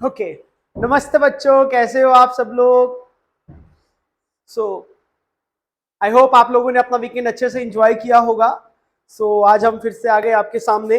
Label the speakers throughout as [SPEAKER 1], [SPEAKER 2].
[SPEAKER 1] Okay, नमस्ते बच्चों, कैसे हो आप सब लोग। सो आई होप आप लोगों ने अपना वीकेंड अच्छे से एंजॉय किया होगा। आज हम फिर से आ गए आपके सामने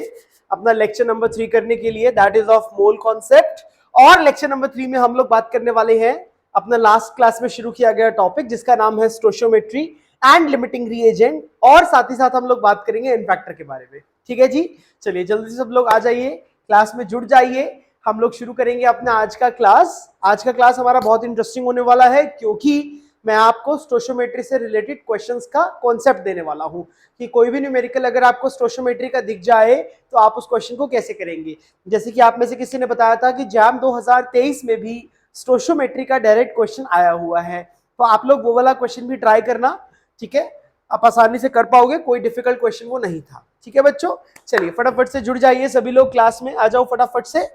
[SPEAKER 1] अपना लेक्चर नंबर 3 करने के लिए, that is of mole concept. और लेक्चर नंबर 3 में हम लोग बात करने वाले हैं अपना लास्ट क्लास में शुरू किया गया टॉपिक, जिसका नाम है स्टोशियोमेट्री एंड लिमिटिंग रिएजेंट, और साथ ही साथ हम लोग बात करेंगे इनफैक्टर के बारे में। ठीक है जी, चलिए जल्दी से सब लोग आ जाइए, क्लास में जुड़ जाइए। हम लोग शुरू करेंगे अपना आज का क्लास। आज का क्लास हमारा बहुत इंटरेस्टिंग होने वाला है, क्योंकि मैं आपको स्टोशियोमेट्री से रिलेटेड क्वेश्चंस का कॉन्सेप्ट देने वाला हूं कि कोई भी न्यूमेरिकल अगर आपको स्टोशियोमेट्री का दिख जाए तो आप उस क्वेश्चन को कैसे करेंगे। जैसे कि आप में से किसी ने बताया था कि जैम 2023 में भी स्टोशियोमेट्री का डायरेक्ट क्वेश्चन आया हुआ है, तो आप लोग वो वाला क्वेश्चन भी ट्राई करना। ठीक है, आप आसानी से कर पाओगे, कोई डिफिकल्ट क्वेश्चन वो नहीं था। ठीक है बच्चों, चलिए फटाफट से जुड़ जाइए सभी लोग, क्लास में आ जाओ फटाफट से।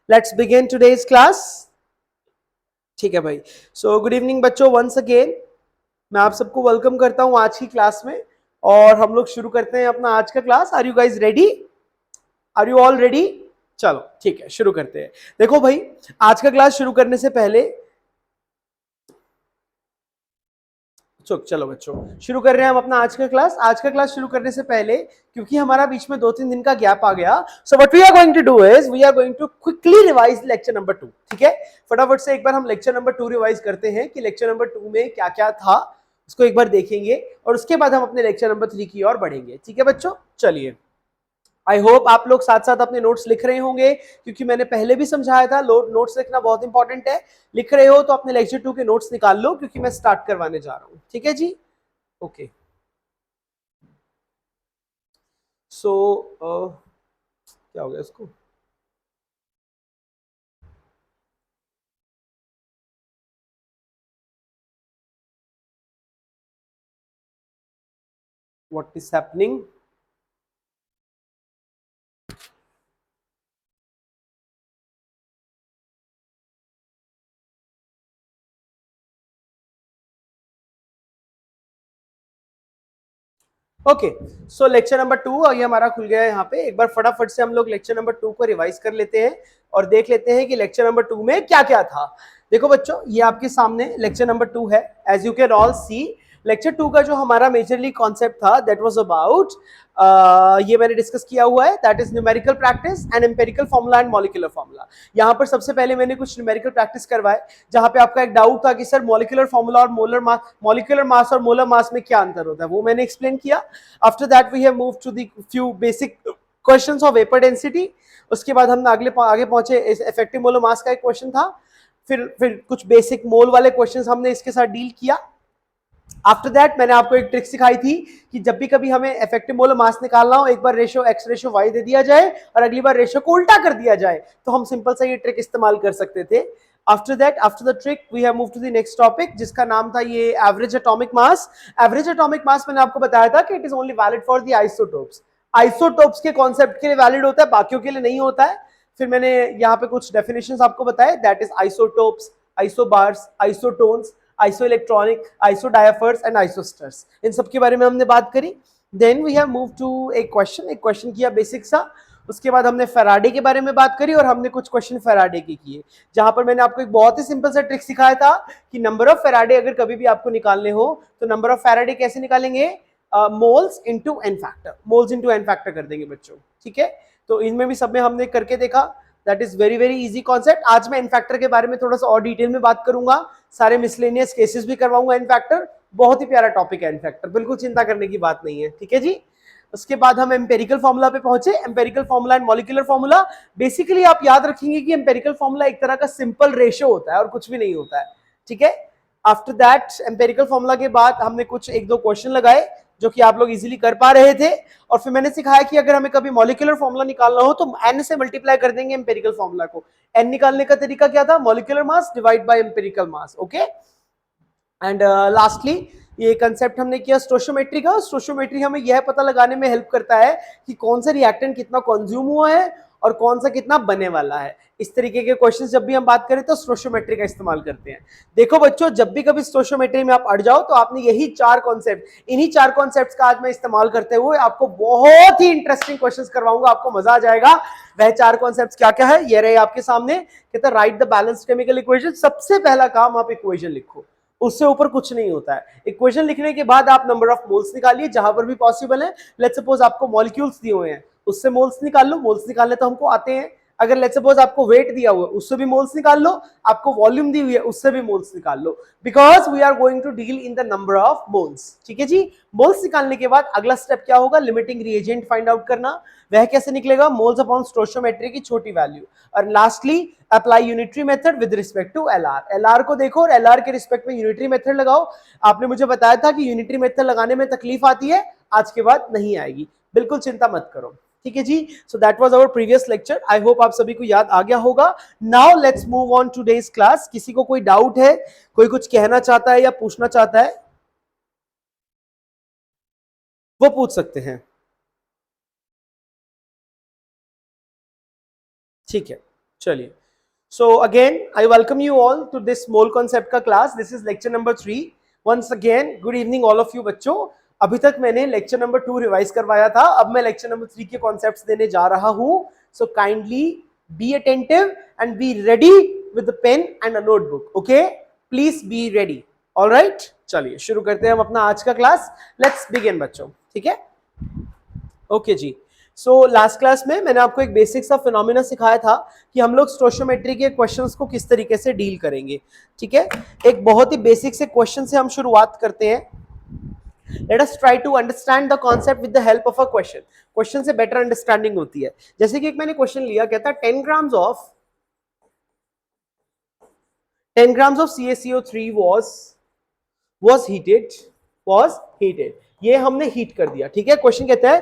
[SPEAKER 1] Let's begin today's class. ठीक है भाई। गुड इवनिंग बच्चों, वंस अगेन मैं आप सबको वेलकम करता हूं आज की क्लास में, और हम लोग शुरू करते हैं अपना आज का class. Are you guys ready? Are you all ready? चलो ठीक है, शुरू करते हैं। देखो भाई, आज का क्लास शुरू करने से पहले चलो बच्चों, शुरू कर रहे हैं हम अपना आज का क्लास। आज का क्लास शुरू करने से पहले, क्योंकि हमारा बीच में 2-3 दिन का गैप आ गया, so what we are going to do is we are going to quickly revise lecture number 2। ठीक है, फटाफट से एक बार हम लेक्चर नंबर 2 रिवाइज करते हैं कि लेक्चर नंबर 2 में क्या क्या था, उसको एक बार देखेंगे, और उसके बाद हम अपने लेक्चर नंबर 3 की ओर बढ़ेंगे। ठीक है बच्चों, चलिए। आई होप आप लोग साथ साथ अपने नोट्स लिख रहे होंगे, क्योंकि मैंने पहले भी समझाया था नोट्स लिखना बहुत इंपॉर्टेंट है। लिख रहे हो तो अपने लेक्चर 2 के नोट्स निकाल लो, क्योंकि मैं स्टार्ट करवाने जा रहा हूं। ठीक है जी, ओके। सो क्या हो गया इसको? What is happening? Okay, so lecture number 2 और ये हमारा खुल गया है यहाँ पे। एक बार फटाफट से हम लोग लेक्चर नंबर 2 को रिवाइज कर लेते हैं और देख लेते हैं कि लेक्चर नंबर 2 में क्या क्या था। देखो बच्चों, ये आपके सामने लेक्चर नंबर 2 है। As you can all see, lecture 2 का जो हमारा मेजरली कॉन्सेप्ट था, दैट वाज अबाउट, ये मैंने डिस्कस किया हुआ है, that is numerical practice and empirical formula and molecular formula. यहाँ पर सबसे पहले मैंने कुछ न्यूमेरिकल प्रैक्टिस करवाए, जहां पे आपका एक डाउट था कि सर मॉलिक्यूलर फॉर्मूला और मॉलिक्यूलर मास और मोलर मास में क्या अंतर होता है, वो मैंने एक्सप्लेन किया। After that we have moved to the few basic questions of vapour density. उसके बाद हम आगे पहुंचे, इफेक्टिव मोलर मास का एक क्वेश्चन था। फिर कुछ बेसिक मोल वाले क्वेश्चंस हमने इसके साथ डील किया। आफ्टर दैट मैंने आपको एक ट्रिक सिखाई थी कि जब भी कभी हमें इफेक्टिव मोलर मास निकालना हो, एक बार रेशियो एक्स रेशियो वाई दे दिया जाए और अगली बार रेशियो को उल्टा कर दिया जाए, तो हम सिंपल सा ये ट्रिक इस्तेमाल कर सकते थे। After that, after the trick, we have move to the next topic, जिसका नाम था ये average atomic mass. Average atomic mass मैंने आपको बताया था कि it is only valid for the isotopes. Isotopes के कॉन्सेप्ट के लिए वैलिड होता है, बाकियों के लिए नहीं होता है। फिर मैंने यहाँ पे कुछ डेफिनेशंस आपको बताए, that is isotopes, isobars, isotones, isoelectronic, isodiaphers and isosters, इन सब के बारे में हमने बात करी। Then we have move to एक क्वेश्चन किया बेसिक सा। उसके बाद हमने फैराडे के बारे में बात करी और हमने कुछ क्वेश्चन फैराडे के किए, जहां पर मैंने आपको एक बहुत ही सिंपल सा ट्रिक सिखाया था कि नंबर ऑफ फैराडे अगर कभी भी आपको निकालने हो तो नंबर ऑफ फैराडे कैसे निकालेंगे, moles into n factor, moles into n factor कर देंगे बच्चों, ठीक है। तो इनमें भी सब में हमने करके देखा, that is very very easy concept. आज मैं एन फैक्टर के बारे में थोड़ा सा और डिटेल में बात करूंगा, सारे मिसलेनियस केसेस भी करवाऊंगा। एन फैक्टर बहुत ही प्यारा टॉपिक है, एन फैक्टर बिल्कुल चिंता करने की बात नहीं है, ठीक है जी। उसके बाद हम एम्पेरिकल फॉर्मूला पे पहुंचे, empirical formula and molecular formula. Basically आप याद रखेंगे कि एम्पेरिकल फॉर्मूला एक तरह का सिंपल रेशियो होता है और कुछ भी नहीं होता है, ठीक है। आफ्टर दैट एम्पेरिकल फॉर्मूला के बाद हमने कुछ एक दो क्वेश्चन लगाए जो कि आप लोग इजीली कर पा रहे थे, और फिर मैंने सिखाया कि अगर हमें कभी मॉलिक्यूलर फॉर्मूला निकालना हो तो एन से मल्टीप्लाई कर देंगे एम्पेरिकल फॉर्मूला को। एन निकालने का तरीका क्या था, molecular mass divide by empirical mass, okay. And lastly ये कंसेप्ट हमने किया स्टोशियोमेट्री का। स्टोशियोमेट्री हमें यह पता लगाने में हेल्प करता है कि कौन सा रिएक्टेंट कितना कंज्यूम हुआ है और कौन सा कितना बने वाला है। इस तरीके के क्वेश्चंस जब भी हम बात करें तो स्टोशियोमेट्री का इस्तेमाल करते हैं। देखो बच्चों, जब भी कभी स्टोशियोमेट्री में आप अड़ जाओ तो आपने यही चार कॉन्सेप्ट, इन्हीं चार कॉन्सेप्ट्स का आज मैं इस्तेमाल करते हुए आपको बहुत ही इंटरेस्टिंग क्वेश्चंस करवाऊंगा, आपको मजा आ जाएगा। वह चार कॉन्सेप्ट्स क्या क्या है ये रहे आपके सामने। कहता है right the balanced chemical equation. सबसे पहला काम आप इक्वेशन लिखो, उससे ऊपर कुछ नहीं होता है। इक्वेशन लिखने के बाद आप नंबर ऑफ मोल्स निकालिए जहां पर भी पॉसिबल है। लेट्स सपोज आपको मॉलिक्यूल्स दिए हुए हैं, उससे मोल्स निकाल लो, मोल्स निकालने तो हमको आते हैं। अगर लेट्स सपोज आपको वेट दिया हुआ है उससे भी मोल्स निकाल लो, आपको वॉल्यूम दी हुई है उससे भी मोल्स निकाल लो, because we are going to deal in the number of moles, ठीक है जी। मोल्स निकालने के बाद अगला स्टेप क्या होगा, लिमिटिंग रिएजेंट फाइंड आउट करना। वह कैसे निकलेगा, मोल्स अपॉन स्टोशियोमेट्री की छोटी वैल्यू। और lastly apply unitary method with respect to LR. LR को देखो और एलआर के रिस्पेक्ट में यूनिटरी मेथड लगाओ। आपने मुझे बताया था कि यूनिटरी मेथड लगाने में तकलीफ आती है, आज के बाद नहीं आएगी, बिल्कुल चिंता मत करो, ठीक है जी। So that was our previous lecture. I hope आप सभी को याद आ गया होगा। Now let's move on today's class. किसी को कोई डाउट है, कोई कुछ कहना चाहता है या पूछना चाहता है, वो पूछ सकते हैं, ठीक है। चलिए, so again I welcome you all to this mole concept का class. this is lecture number 3। once again good evening all of you बच्चों। अभी तक मैंने लेक्चर नंबर 2 रिवाइज करवाया था, अब मैं लेक्चर नंबर 3 के कॉन्सेप्ट्स देने जा रहा हूं। so kindly be attentive and be ready with the pen and a notebook, okay? please be ready, all right? चलिए शुरू करते हैं हम अपना आज का क्लास। let's begin बच्चों, ठीक है, ओके जी। सो लास्ट क्लास में मैंने आपको एक बेसिक सा फिनोमिना सिखाया था कि हम लोग स्टोशियोमेट्री के क्वेश्चंस को किस तरीके से डील करेंगे, ठीक है। एक बहुत ही बेसिक से क्वेश्चन से हम शुरुआत करते हैं। Let us try to understand the concept with the help of a question. Question से बेटर अंडरस्टैंडिंग होती है। जैसे कि एक मैंने क्वेश्चन लिया, कहता है 10 grams of CaCO3 was heated। ये हमने हीट कर दिया, ठीक है। क्वेश्चन कहता है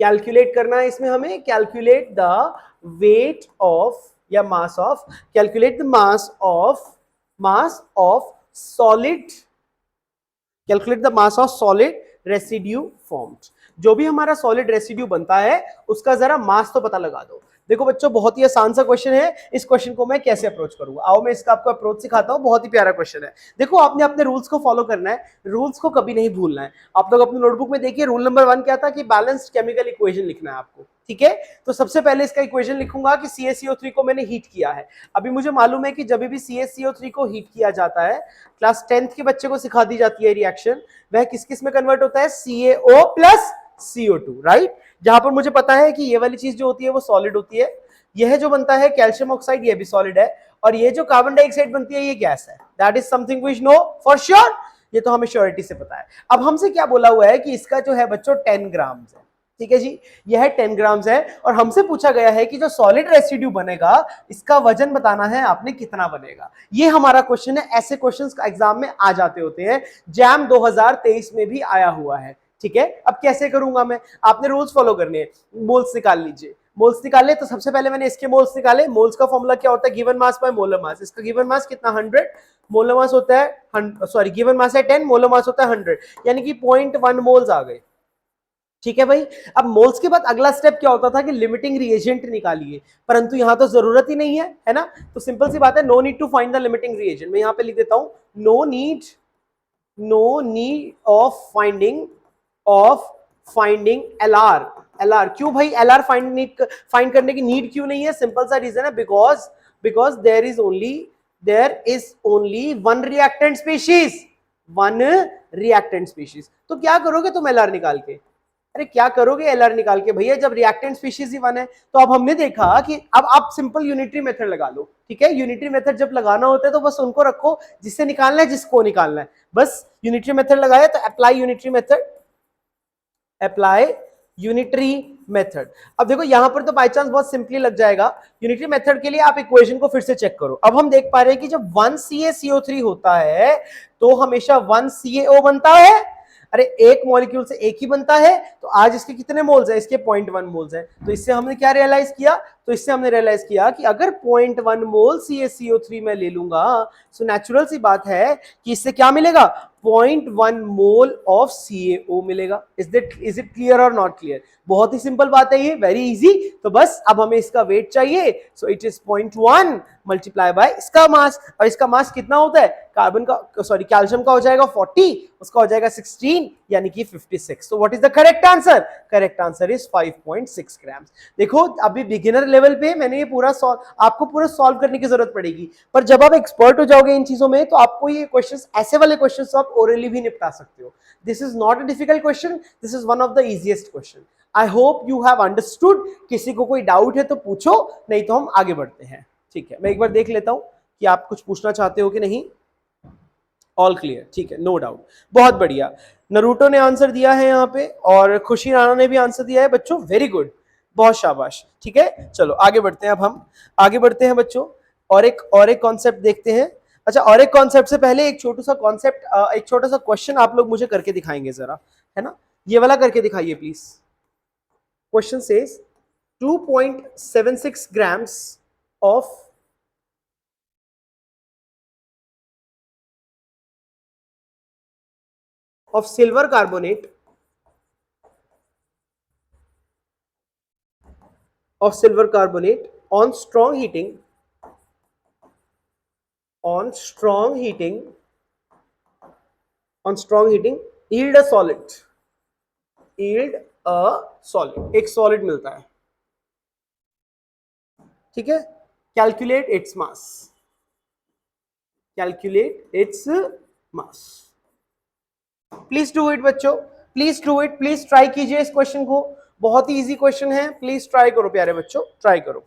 [SPEAKER 1] कैलकुलेट करना है इसमें हमें, कैलकुलेट द वेट ऑफ या mass of, calculate the mass of solid, calculate the mass of solid residue formed. जो भी हमारा सॉलिड रेसिड्यू बनता है उसका जरा मास तो पता लगा दो। देखो बच्चों, बहुत ही आसान सा क्वेश्चन है। इस क्वेश्चन को मैं कैसे अप्रोच करूंगा, आओ मैं इसका आपको अप्रोच सिखाता हूं। बहुत ही प्यारा क्वेश्चन है। देखो, आपने अपने रूल्स को फॉलो करना है, रूल्स को कभी नहीं भूलना है। आप लोग अपनी नोटबुक में देखिए, रूल नंबर 1 क्या था कि बैलेंस्ड केमिकल इक्वेशन लिखना है आपको, ठीक है। तो सबसे पहले इसका इक्वेशन लिखूंगा कि CaCO3 को मैंने हीट किया है। अभी मुझे मालूम है कि जब भी CaCO3 को हीट किया जाता है, क्लास 10th के बच्चे को सिखा दी जाती है रिएक्शन, वह किस किस में कन्वर्ट होता है, CaO प्लस CO2, राइट। जहां पर मुझे पता है कि ये वाली चीज जो होती है वो सॉलिड होती है, यह जो बनता है कैल्शियम ऑक्साइड ये भी सॉलिड है, और ये जो कार्बन डाइऑक्साइड बनती है ये गैस है। That is something we know for sure, ये तो हमें श्योरिटी से पता है। अब हमसे क्या बोला हुआ है कि इसका जो है बच्चों 10 ग्राम्स है, ठीक है जी। यह 10 ग्राम्स है और हमसे पूछा गया है कि जो सॉलिड रेसिड्यू बनेगा इसका वजन बताना है आपने कितना बनेगा। ये हमारा क्वेश्चन है। ऐसे क्वेश्चंस एग्जाम में आ जाते होते हैं, जैम 2023 में भी आया हुआ है, ठीक है। अब कैसे करूंगा मैं, आपने रूल्स फॉलो करने हैं। मोल्स निकाल लीजिए, मोल्स निकाले तो सबसे पहले मैंने इसके मोल्स निकाले। मोल्स का फॉर्मूला क्या होता है, given mass by molar mass. इसका गिवन मास कितना 100, मोलर मास होता है गिवन मास है 10, मोलर मास होता है 100, यानी कि 0.1 मोल्स आ गए। ठीक है भाई। अब मोल्स के बाद अगला स्टेप क्या होता था कि लिमिटिंग रिएजेंट निकालिए, परंतु यहां तो जरूरत ही नहीं है ना। तो सिंपल सी बात है, no need to find the limiting reagent. मैं यहां पे लिख देता हूं, no need of finding LR. क्यों भाई एलआर फाइंड करने की नीड क्यों नहीं है? सिंपल सा रीजन है, because there is only one reactant species. तो क्या करोगे तुम एलआर निकाल के? अरे क्या करोगे एलआर निकाल के भैया, जब रिएक्टेंट स्पीशीज ही वन है। तो अब हमने देखा कि अब आप सिंपल यूनिटरी मेथड लगा लो, ठीक है। यूनिटरी मेथड जब लगाना होता है तो बस उनको रखो जिससे निकालना है, जिसको निकालना है, बस यूनिटरी मेथड लगाया तो अप्लाई यूनिटरी मेथड। अब देखो यहां पर तो बाय चांस बहुत सिंपली लग जाएगा। यूनिटरी मेथड के लिए आप इक्वेशन को फिर से चेक करो। अब हम देख पा रहे हैं कि जब 1CaCO3 होता है तो हमेशा 1CaO बनता है। अरे एक मॉलिक्यूल से एक ही बनता है, तो आज इसके कितने मोल्स हैं? इसके 0.1 मोल्स हैं। तो इससे हमने क्या रियलाइज किया? तो इससे हमने रियलाइज किया कि अगर 0.1 मोल CaCO3 में ले लूंगा, तो नेचुरल सी बात है कि इससे क्या मिलेगा? 0.1 मोल ऑफ CaO मिलेगा। इज इट क्लियर और नॉट क्लियर? बहुत ही सिंपल बात है ये, वेरी इजी। तो बस अब हमें इसका वेट चाहिए, so it is 0.1 multiply by इसका मास। और इसका मास कितना होता है? कैल्शियम का हो जाएगा 40, उसका हो जाएगा 16, यानी कि 56। तो what is the correct answer? Correct answer is 5.6 ग्राम। देखो अभी बिगिनर लेवल पे मैंने ये आपको पूरा सॉल्व करने की जरूरत पड़ेगी, पर जब आप एक्सपर्ट हो जाओगे इन चीजों में तो आपको ये क्वेश्चंस, ऐसे वाले क्वेश्चंस आप ओरली भी निपटा सकते हो। This is not a difficult question, this is one of the easiest question. I hope you have understood. किसी को कोई डाउट है तो पूछो, नहीं तो हम आगे बढ़ते हैं। ठीक है, मैं एक बार देख लेता हूं कि आप कुछ पूछना चाहते हो कि नहीं। ऑल क्लियर, ठीक है, नो डाउट। बहुत बढ़िया, नरूटो ने आंसर दिया है यहाँ पे और खुशी राणा ने भी आंसर दिया है बच्चों, वेरी गुड, बहुत शाबाश। ठीक है, चलो आगे बढ़ते हैं। अब हम आगे बढ़ते हैं बच्चों, और एक कॉन्सेप्ट देखते हैं। अच्छा, और एक कॉन्सेप्ट से पहले एक छोटा सा क्वेश्चन आप लोग मुझे करके दिखाएंगे जरा, है ना। ये वाला करके दिखाइए please. Question says 2.76 grams of silver carbonate on strong heating yield a solid, एक सॉलिड मिलता है, ठीक है। Calculate its mass. Please do it बच्चों, please do it, please try कीजिए इस क्वेश्चन को, बहुत ही इजी क्वेश्चन है, प्लीज ट्राई करो प्यारे बच्चों, ट्राई करो।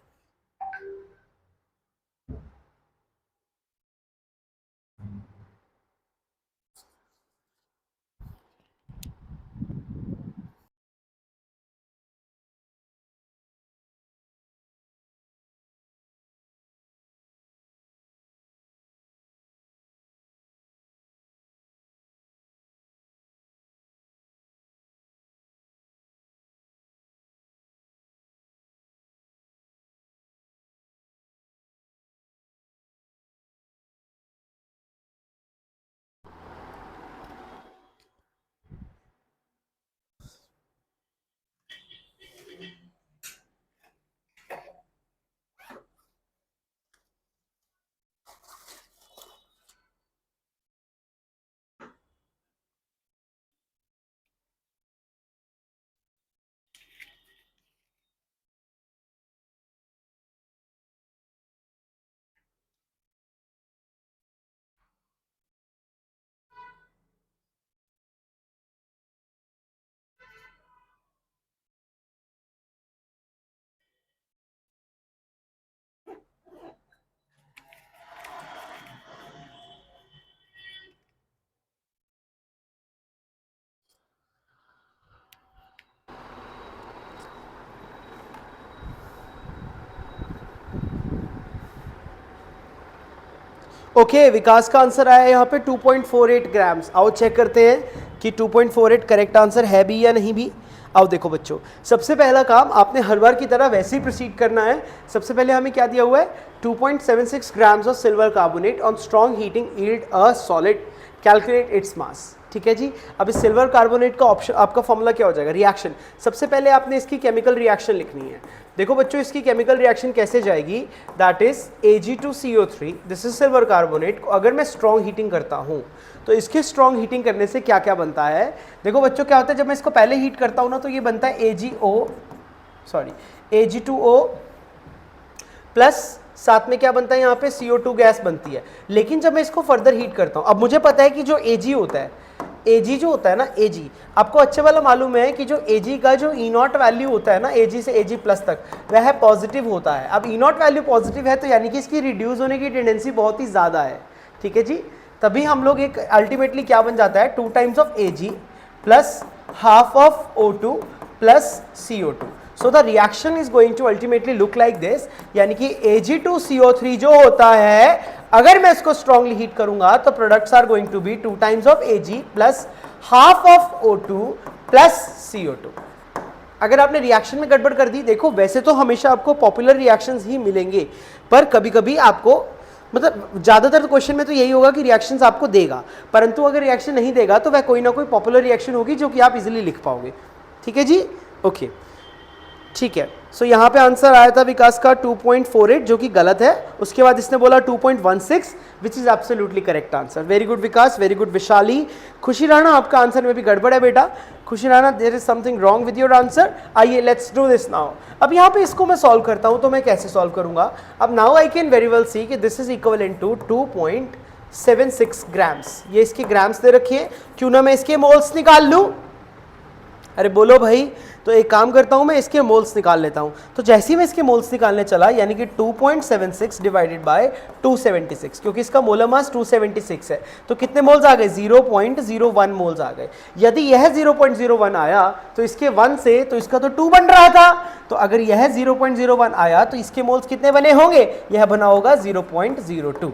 [SPEAKER 1] ओके, विकास का आंसर आया यहाँ पे 2.48 ग्राम्स। आओ चेक करते हैं कि 2.48 करेक्ट आंसर है भी या नहीं भी। आओ देखो बच्चों, सबसे पहला काम आपने हर बार की तरह वैसे ही प्रोसीड करना है। सबसे पहले हमें क्या दिया हुआ है? 2.76 grams of silver carbonate on strong heating yield a solid, calculate its मास। ठीक है जी। अब इस सिल्वर कार्बोनेट का ऑप्शन आपका फॉर्मूला क्या हो जाएगा, रिएक्शन। सबसे पहले आपने इसकी केमिकल रिएक्शन लिखनी है। देखो बच्चों इसकी केमिकल रिएक्शन कैसे जाएगी, that is Ag2CO3, this is silver carbonate. अगर मैं स्ट्रॉन्ग हीटिंग करता हूँ तो इसके स्ट्रॉन्ग हीटिंग करने से क्या क्या बनता है। देखो बच्चों क्या होता है, जब मैं इसको पहले हीट करता हूँ ना तो ये बनता है Ag2O प्लस साथ में क्या बनता है यहाँ पे CO2 गैस बनती है। लेकिन जब मैं इसको फर्दर हीट करता हूँ, अब मुझे पता है कि जो Ag होता है, Ag जो होता है ना, Ag आपको अच्छे वाला मालूम है कि जो Ag का जो E0 वैल्यू होता है ना, Ag से Ag प्लस तक, वह पॉजिटिव होता है। अब E0 वैल्यू पॉजिटिव है तो यानी कि इसकी रिड्यूस होने की टेंडेंसी बहुत ही ज़्यादा है, ठीक है जी। तभी हम लोग एक अल्टीमेटली क्या बन जाता है, 2 times of Ag plus half of O2 plus CO2। So the reaction is going to ultimately look like this, यानी कि Ag2CO3 जो होता है, अगर मैं इसको strongly heat करूंगा तो products are going to be 2 times of Ag plus half of O2 plus CO2। अगर आपने रिएक्शन में गड़बड़ कर दी, देखो वैसे तो हमेशा आपको पॉपुलर रिएक्शंस ही मिलेंगे, पर कभी कभी आपको मतलब ज्यादातर क्वेश्चन में तो यही होगा कि रिएक्शंस आपको देगा, परंतु अगर रिएक्शन नहीं देगा तो वह कोई ना कोई पॉपुलर रिएक्शन होगी जो कि आप इजीली लिख पाओगे, ठीक है जी। ओके ठीक है। सो यहाँ पे आंसर आया था विकास का 2.48 जो कि गलत है। उसके बाद इसने बोला 2.16 which is absolutely correct answer. Very good Vikas, very good Vishali. Khushi Rana आपका आंसर में भी गड़बड़ है बेटा। Khushi Rana there is something wrong with your answer. आइए लेट्स डू दिस नाउ। अब यहाँ पे इसको मैं सॉल्व करता हूँ तो मैं कैसे सॉल्व करूंगा। अब now I can very well see कि this is equivalent to 2.76 grams. ये इसके ग्राम्स दे रखिए, क्यों ना मैं इसके मोल्स निकाल लूँ। अरे बोलो भाई, तो एक काम करता हूं मैं इसके मोल्स निकाल लेता हूं। तो जैसे ही मैं इसके मोल्स निकालने चला, यानी कि 2.76 डिवाइडेड बाय 276, क्योंकि इसका मोलर मास 276 है, तो कितने मोल्स आ गए, 0.01 मोल्स आ गए। यदि यह 0.01 आया तो इसके 1 से तो इसका तो 2 बन रहा था, तो अगर यह 0.01 आया तो इसके मोल्स कितने बने होंगे, यह बना होगा 0.02,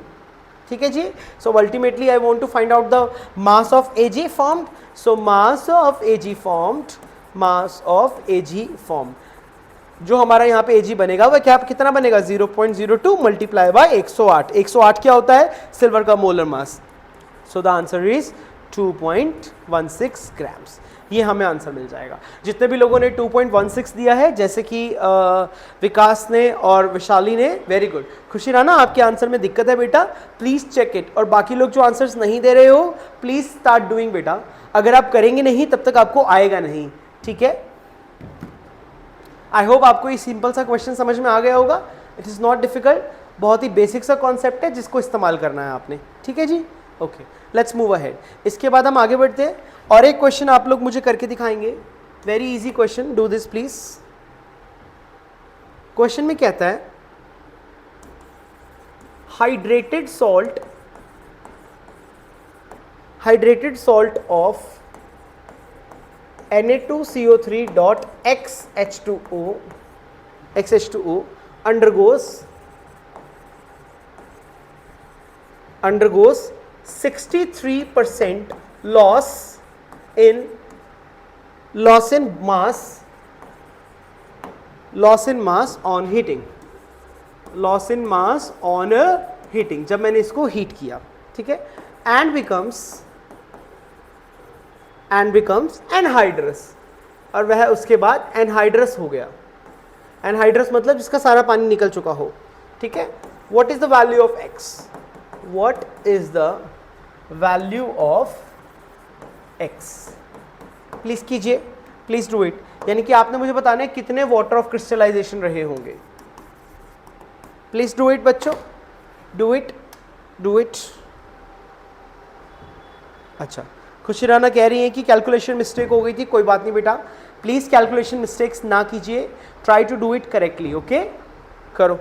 [SPEAKER 1] ठीक है जी। So ultimately I want to find out the mass of Ag formed. So mass of Ag formed, mass of Ag form, जो हमारा यहाँ पे Ag बनेगा वह क्या कितना बनेगा, 0.02 मल्टीप्लाई बाय 108। 108 क्या होता है, सिल्वर का molar mass. So the answer is 2.16 grams. ये हमें आंसर मिल जाएगा। जितने भी लोगों ने 2.16 दिया है, जैसे कि विकास ने और विशाली ने, वेरी गुड। खुशी राणा आपके आंसर में दिक्कत है बेटा, प्लीज चेक इट। और बाकी लोग जो आंसर्स नहीं दे रहे हो, प्लीज स्टार्ट डूइंग बेटा। अगर आप करेंगे नहीं तब तक आपको आएगा नहीं, ठीक है। आई होप आपको ये सिंपल सा क्वेश्चन समझ में आ गया होगा। इट इज नॉट डिफिकल्ट, बहुत ही बेसिक सा कॉन्सेप्ट है जिसको इस्तेमाल करना है आपने, ठीक है जी। Okay let's move ahead. इसके बाद हम आगे बढ़ते हैं और एक क्वेश्चन आप लोग मुझे करके दिखाएंगे। Very easy question, do this please. Question में कहता है hydrated salt of Na2CO3.XH2O undergoes 63% loss in mass on heating, जब मैंने इसको हीट किया, ठीक है, and becomes एनहाइड्रस, और वह उसके बाद एनहाइड्रस हो गया। एनहाइड्रस मतलब जिसका सारा पानी निकल चुका हो, ठीक है। What is the value of X? What is the value of X? Please कीजिए, प्लीज डू इट। यानी कि आपने मुझे बताना है कितने वाटर ऑफ क्रिस्टलाइजेशन रहे होंगे। प्लीज डू इट बच्चों, डू इट। अच्छा, खुशी राणा कह रही है कि कैलकुलेशन मिस्टेक हो गई थी। कोई बात नहीं बेटा, प्लीज कैलकुलेशन मिस्टेक्स ना कीजिए, try to do it correctly. Okay, करो।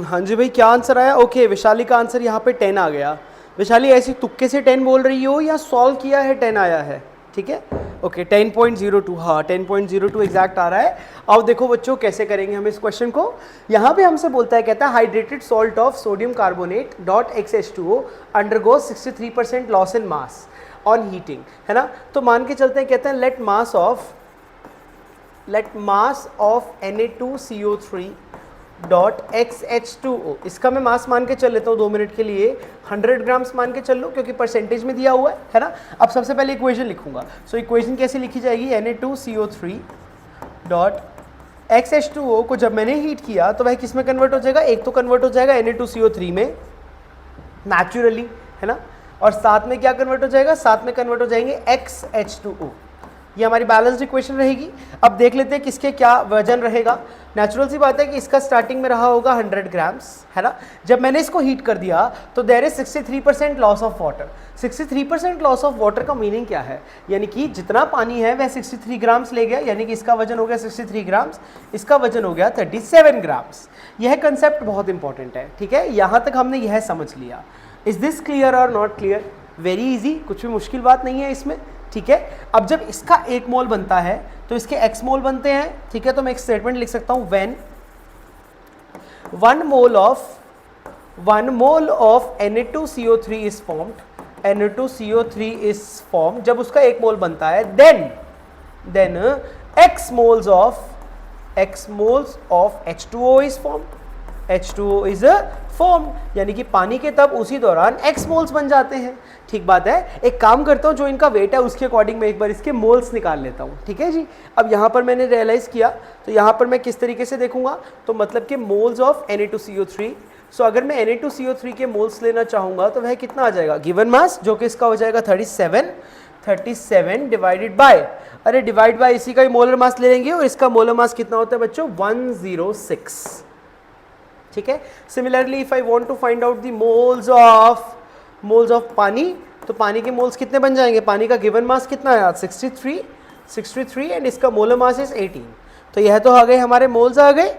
[SPEAKER 1] हाँ जी भाई, क्या आंसर आया? ओके, वैशाली का आंसर यहाँ पे 10 आ गया। वैशाली ऐसी तुक्के से 10 बोल रही हो या सॉल्व किया है 10 आया है? ठीक है, ओके 10.02, हाँ 10.02 एग्जैक्ट आ रहा है। अब देखो बच्चों कैसे करेंगे हम इस क्वेश्चन को। यहाँ पे हमसे बोलता है, कहता है hydrated salt of sodium carbonate dot XH2O undergo 63% loss in mass on heating, है ना। तो मान के चलते हैं, कहते हैं late mass of Na2CO3 dot XH2O, इसका मैं मास मान के चल लेता हूँ 2 मिनट के लिए, 100 ग्राम्स मान के चल लो क्योंकि परसेंटेज में दिया हुआ है ना। अब सबसे पहले इक्वेशन लिखूंगा। सो इक्वेशन कैसे लिखी जाएगी? Na2CO3 डॉट XH2O को जब मैंने हीट किया तो वह किस में कन्वर्ट हो जाएगा? एक तो कन्वर्ट हो जाएगा Na2CO3 में नेचुरली, है ना, और साथ में क्या कन्वर्ट हो जाएगा? साथ में कन्वर्ट हो जाएंगे XH2O। ये हमारी बैलेंस्ड इक्वेशन रहेगी। अब देख लेते हैं किसके क्या वजन रहेगा। नेचुरल सी बात है कि इसका स्टार्टिंग में रहा होगा 100 ग्राम्स, है ना। जब मैंने इसको हीट कर दिया तो there is 63% loss of water. 63% loss of water का मीनिंग क्या है? यानी कि जितना पानी है वह 63 ग्राम्स ले गया, यानी कि इसका वजन हो गया 63 ग्राम्स, इसका वजन हो गया 37 ग्राम्स। यह कंसेप्ट बहुत इंपॉर्टेंट है, ठीक है। यहाँ तक हमने यह समझ लिया। इज दिस क्लियर और नॉट क्लियर? वेरी इजी, कुछ भी मुश्किल बात नहीं है इसमें, ठीक है। अब जब इसका 1 मोल बनता है तो इसके x मोल बनते हैं, ठीक है। तो मैं एक स्टेटमेंट लिख सकता हूं, when 1 mole of Na2CO3 is formed, Na2CO3 is formed, जब उसका 1 मोल बनता है then x moles of H2O is formed, H2O is formed, यानी कि पानी के तब उसी दौरान x मोल्स बन जाते हैं। ठीक बात है। एक काम करता हूं, जो इनका वेट है उसके अकॉर्डिंग मैं एक बार इसके मोल्स निकाल लेता हूं, ठीक है जी। अब यहां पर मैंने रियलाइज किया तो यहां पर मैं किस तरीके से देखूंगा, तो मतलब कि मोल्स ऑफ Na2CO3। सो अगर मैं Na2CO3 के मोल्स लेना चाहूंगा तो वह कितना आ जाएगा? गिवन मास, जो कि इसका हो जाएगा 37 डिवाइडेड बाय, अरे डिवाइड बाय इसी का ही मोलर मास ले लेंगे, और इसका मोलर मास कितना होता है बच्चों? 106, ठीक है। Similarly if I want to find out the moles of पानी, तो पानी के मोल्स कितने बन जाएंगे? पानी का गिवन मास कितना है? 63 एंड इसका मोलर मास इज 18। तो यह तो आ गए हमारे मोल्स आ गए,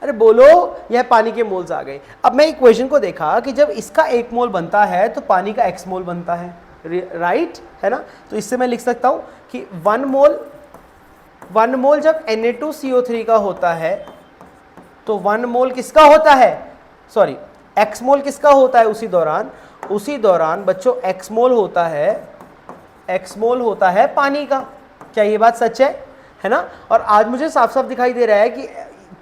[SPEAKER 1] अरे बोलो, यह पानी के मोल्स आ गए। अब मैं इक्वेशन को देखा कि जब इसका 1 मोल बनता है तो पानी का x मोल बनता है, राइट, है ना। तो इससे मैं लिख सकता हूं कि 1 मोल जब Na2CO3 का होता है तो 1 मोल किसका होता है? सॉरी, x मोल किसका होता है? उसी दौरान बच्चों x मोल होता है पानी का। क्या ये बात सच है ना। और आज मुझे साफ साफ दिखाई दे रहा है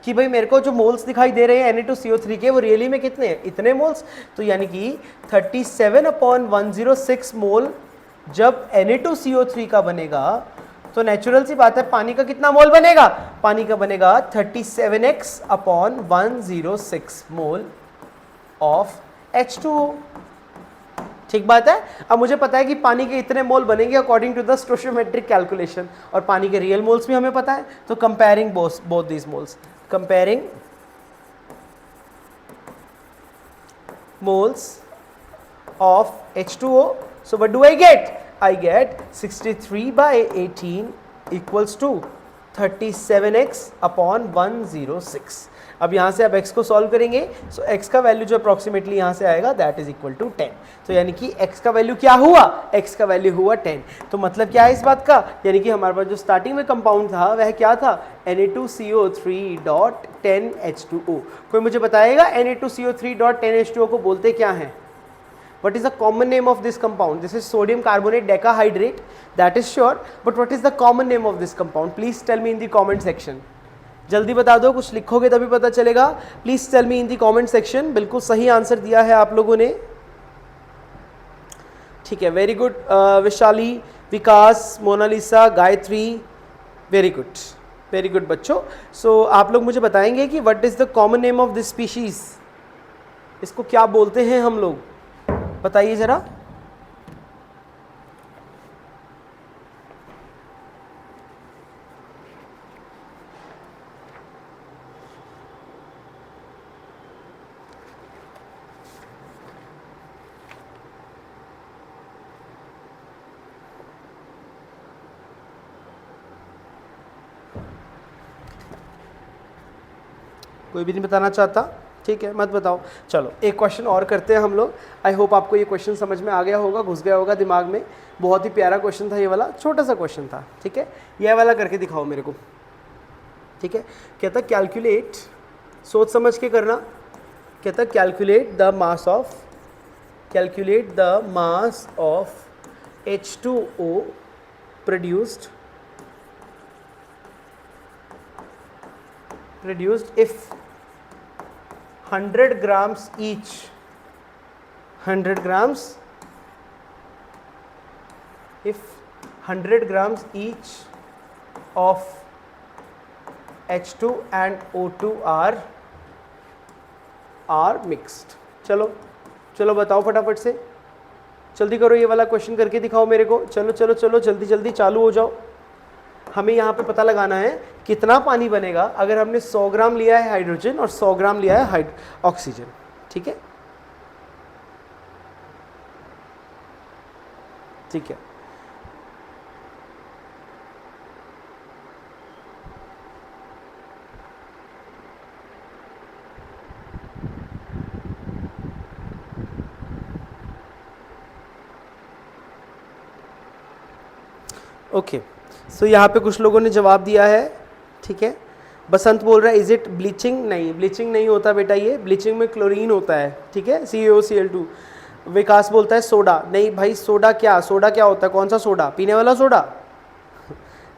[SPEAKER 1] कि भाई मेरे को जो मोल्स दिखाई दे रहे हैं Na2CO3 के, वो रियली में कितने हैं? इतने मोल्स। तो यानी कि 37/106 मोल जब Na2CO3 का बनेगा तो नेचुरल सी बात है पानी का कितना मोल बनेगा? पानी का बनेगा 37x/106 मोल ऑफ H2O। ठीक बात है। अब मुझे पता है कि पानी के इतने मोल बनेंगे अकॉर्डिंग टू द स्टोइचियोमेट्रिक कैलकुलेशन, और पानी के रियल मोल्स भी हमें पता है। तो comparing both these moles, comparing moles of H2O, so what do I get? I get 63/18 equals to 37x/106। अब यहाँ से अब x को सॉल्व करेंगे, सो x का वैल्यू जो अप्रॉक्सीमेटली यहाँ से आएगा दैट इज इक्वल टू 10। तो यानी कि x का वैल्यू क्या हुआ? x का वैल्यू हुआ 10। तो मतलब क्या है इस बात का? यानी कि हमारे पास जो स्टार्टिंग में कंपाउंड था वह क्या था? Na2CO3.10H2O। कोई मुझे बताएगा Na2CO3.10H2O को बोलते क्या हैं? What is the common name of this compound? This is sodium carbonate decahydrate, that is sure, but what is the common name of this compound? Please tell me in the comment section. जल्दी बता दो, कुछ लिखोगे तभी पता चलेगा। Please tell me in the comment section। बिल्कुल सही आंसर दिया है आप लोगों ने, ठीक है, वेरी गुड वैशाली, विकास, मोनालिसा, गायत्री, वेरी गुड बच्चों। सो आप लोग मुझे बताएंगे कि what is the common name of this species, इसको क्या बोलते हैं हम लोग, बताइए जरा। कोई भी नहीं बताना चाहता, ठीक है, मत बताओ। चलो एक क्वेश्चन और करते हैं हम लोग। आई होप आपको ये क्वेश्चन समझ में आ गया होगा, घुस गया होगा दिमाग में। बहुत ही प्यारा क्वेश्चन था ये वाला, छोटा सा क्वेश्चन था, ठीक है। ये वाला करके दिखाओ मेरे को, ठीक है। कहता कैलकुलेट, सोच समझ के करना। कहता calculate the mass of H2O produced if 100 grams each, 100 grams, if 100 grams each of H2 and O2 are mixed। चलो बताओ फटाफट से, जल्दी करो, ये वाला क्वेश्चन करके दिखाओ मेरे को। चलो जल्दी चालू हो जाओ। हमें यहाँ पे पता लगाना है कितना पानी बनेगा अगर हमने 100 ग्राम लिया है हाइड्रोजन और 100 ग्राम लिया है ऑक्सीजन, ठीक है। ओके, सो यहाँ पे कुछ लोगों ने जवाब दिया है, ठीक है। बसंत बोल रहा है इज इट ब्लीचिंग, नहीं ब्लीचिंग नहीं होता बेटा, ये ब्लीचिंग में क्लोरीन होता है, ठीक है, CaOCl2। विकास बोलता है सोडा, नहीं भाई सोडा क्या होता है, कौन सा सोडा, पीने वाला सोडा।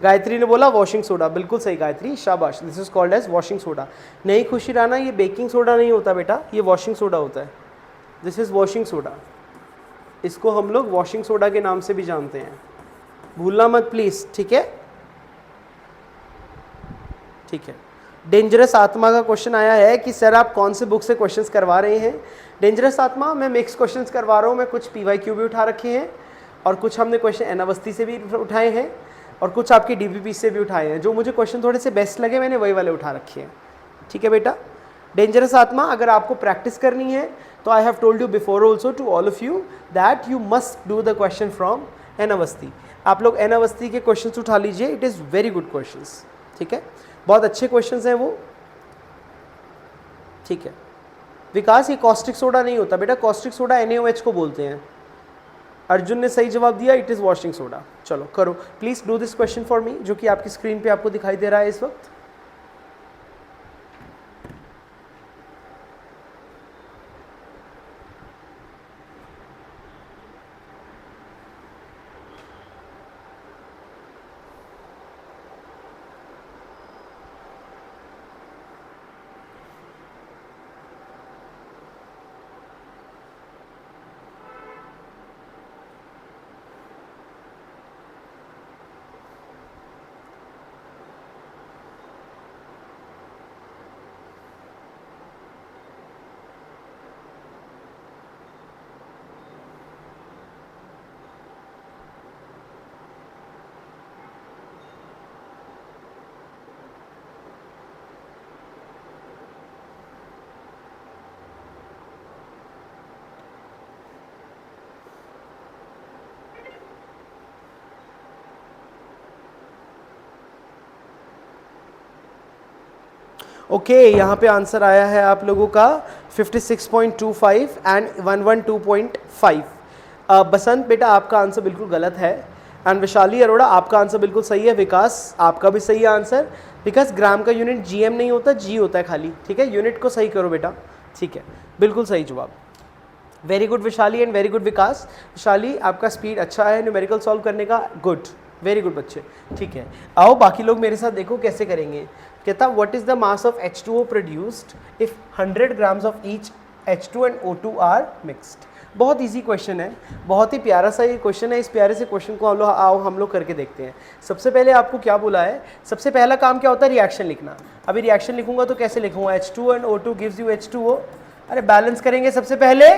[SPEAKER 1] गायत्री ने बोला वॉशिंग सोडा, बिल्कुल सही गायत्री, शाबाश, this is called as washing soda. नहीं खुशी राना, ये बेकिंग सोडा नहीं होता बेटा, ये वॉशिंग सोडा होता है, दिस इज वॉशिंग सोडा। इसको हम लोग वॉशिंग सोडा के नाम से भी जानते हैं, भूलना मत प्लीज, ठीक है। डेंजरस आत्मा का क्वेश्चन आया है कि सर आप कौन से बुक से क्वेश्चंस करवा रहे हैं। डेंजरस आत्मा, मैं मिक्स क्वेश्चंस करवा रहा हूँ, मैं कुछ PYQ भी उठा रखे हैं और कुछ हमने क्वेश्चन एन अवस्थी से भी उठाए हैं और कुछ आपके DPP से भी उठाए हैं। जो मुझे क्वेश्चन थोड़े से बेस्ट लगे मैंने वही वाले उठा रखे हैं, ठीक है बेटा। डेंजरस आत्मा, अगर आपको प्रैक्टिस करनी है तो I have told you before also to all of you that you must do the question from N Awasthi. आप लोग एन अवस्थी के क्वेश्चंस उठा लीजिए, it is very good questions, ठीक है, बहुत अच्छे क्वेश्चंस हैं वो, ठीक है। विकास, ये कॉस्टिक सोडा नहीं होता बेटा, कॉस्टिक सोडा NaOH को बोलते हैं। अर्जुन ने सही जवाब दिया, इट इज़ वॉशिंग सोडा। चलो करो please, do this question for me, जो कि आपकी स्क्रीन पे आपको दिखाई दे रहा है इस वक्त। ओके, यहाँ पे आंसर आया है आप लोगों का 56.25 एंड 112.5। बसंत बेटा आपका आंसर बिल्कुल गलत है, एंड वैशाली अरोड़ा आपका आंसर बिल्कुल सही है। विकास आपका भी सही है आंसर, बिकॉज ग्राम का यूनिट GM नहीं होता, G होता है खाली, ठीक है। यूनिट को सही करो बेटा, ठीक है, बिल्कुल सही जवाब। Very good Vaishali and very good Vikas. Vaishali आपका स्पीड अच्छा है न्यूमेरिकल सॉल्व करने का, गुड, वेरी गुड बच्चे, ठीक है। आओ बाकी लोग मेरे साथ देखो कैसे करेंगे। कहता what is the mass of H2O produced if 100 grams of each H2 and O2 are mixed. बहुत इजी क्वेश्चन है, बहुत ही प्यारा सा ये क्वेश्चन है। इस प्यारे से क्वेश्चन को हम लोग करके देखते हैं। सबसे पहले आपको क्या बोला है, सबसे पहला काम क्या होता है, रिएक्शन लिखना। अभी रिएक्शन लिखूंगा तो कैसे लिखूंगा, H2 and O2 gives you H2O। अरे बैलेंस करेंगे सबसे पहले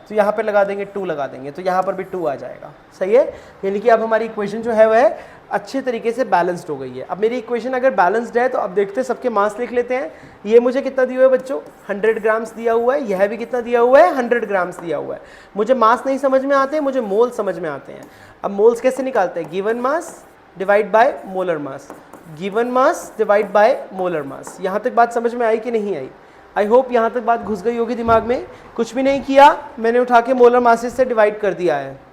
[SPEAKER 1] तो यहाँ पे लगा देंगे 2 लगा देंगे, तो यहाँ पर भी 2 आ जाएगा। सही है, यानी कि अब हमारी इक्वेशन जो है वह अच्छे तरीके से बैलेंस्ड हो गई है। अब मेरी इक्वेशन अगर बैलेंस्ड है तो अब देखते हैं सबके मास लिख लेते हैं। ये मुझे कितना दिया हुआ है बच्चों, 100 ग्राम्स दिया हुआ है। यह भी कितना दिया हुआ है, 100 ग्राम्स दिया हुआ है। मुझे मास नहीं समझ में आते हैं, मुझे मोल समझ में आते हैं। अब मोल्स कैसे निकालते हैं, given mass divide by molar mass, given mass divide by molar mass. यहाँ तक बात समझ में आई कि नहीं आई? आई होप यहाँ तक बात घुस गई होगी दिमाग में। कुछ भी नहीं किया मैंने, उठा के मोलर मासेस से डिवाइड कर दिया है।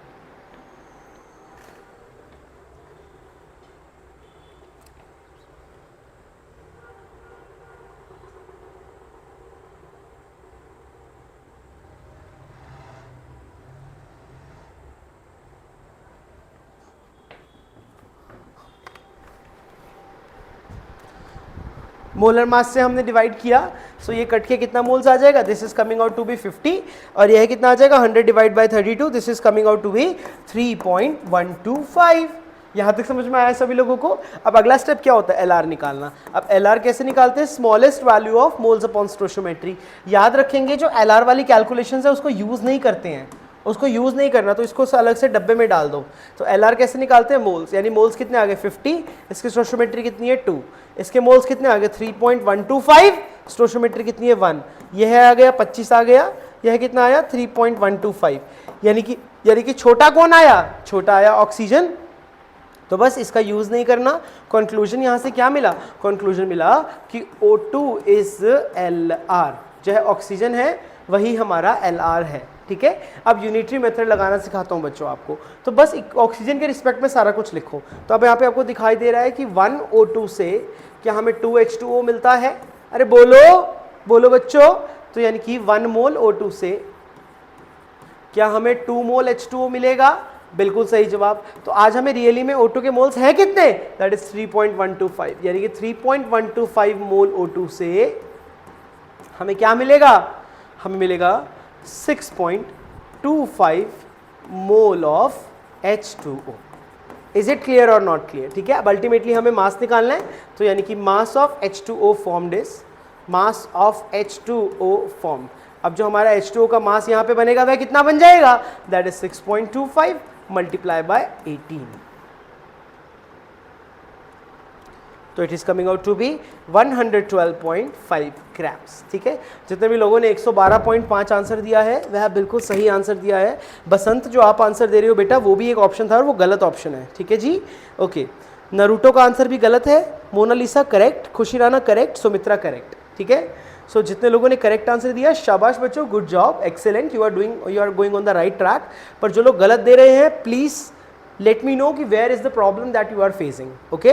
[SPEAKER 1] मोलर मास से हमने डिवाइड किया, सो ये कट के कितना मोल्स आ जाएगा, this is coming out to be 50, और यह कितना आ जाएगा 100 divide by 32, this is coming out to be 3.125। यहाँ तक समझ में आया सभी लोगों को? अब अगला स्टेप क्या होता है, LR निकालना। अब LR कैसे निकालते हैं, smallest value of moles upon stoichiometry. याद रखेंगे जो LR वाली कैलकुलेशन है उसको यूज नहीं करते हैं, उसको यूज नहीं करना, तो इसको अलग से डब्बे में डाल दो। तो LR कैसे निकालते हैं, मोल्स, यानी मोल्स कितने आ गए 50, इसकी स्टोइचियोमेट्री कितनी है 2, इसके मोल्स कितने आ गए 3.125, स्टोइचियोमेट्री कितनी है 1, यह आ गया 25 आ गया, यह कितना आया 3.125, यानी कि छोटा कौन आया, छोटा आया ऑक्सीजन। तो बस इसका यूज नहीं करना। कंक्लूजन यहां से क्या मिला, कंक्लूजन मिला कि O2 इज LR, जो है ऑक्सीजन है वही हमारा LR है। ठीक है, अब यूनिटरी मेथड लगाना सिखाता हूं बच्चों आपको। तो बस ऑक्सीजन के रिस्पेक्ट में सारा कुछ लिखो। तो अब यहाँ पे आपको दिखाई दे रहा है कि 1O2 से क्या हमें 2H2O मिलता है, अरे बोलो बच्चों। तो यानी कि 1 मोल O2 से क्या हमें 2 मोल H2O मिलेगा, बिल्कुल सही जवाब। तो आज हमें रियली में O2 के मोल्स हैं कितने, दैट इज 3.125, यानी कि 3.125 मोल O2 से हमें क्या मिलेगा, हमें मिलेगा 6.25 mole of H2O। Is it clear और नॉट क्लियर? ठीक है, अब अल्टीमेटली हमें मास निकालना है, तो यानी कि मास of H2O formed is, mass of H2O form. अब जो हमारा H2O का मास यहाँ पे बनेगा वह कितना बन जाएगा, दैट इज 6.25 मल्टीप्लाई बाय 18, तो it is coming out to be 112.5 grams. ठीक है, जितने भी लोगों ने 112.5 आंसर दिया है वह बिल्कुल सही आंसर दिया है। बसंत जो आप आंसर दे रहे हो बेटा वो भी एक ऑप्शन था और वो गलत ऑप्शन है। ठीक है जी, ओके। नरूटो का आंसर भी गलत है, मोनालिसा करेक्ट, खुशी राना करेक्ट, सुमित्रा करेक्ट। ठीक है, सो जितने लोगों ने करेक्ट आंसर दिया शाबाश बच्चों, good job, excellent, you are going on the right track. पर जो लोग गलत दे रहे हैं प्लीज लेट मी नो कि where is the problem that you are facing. Okay,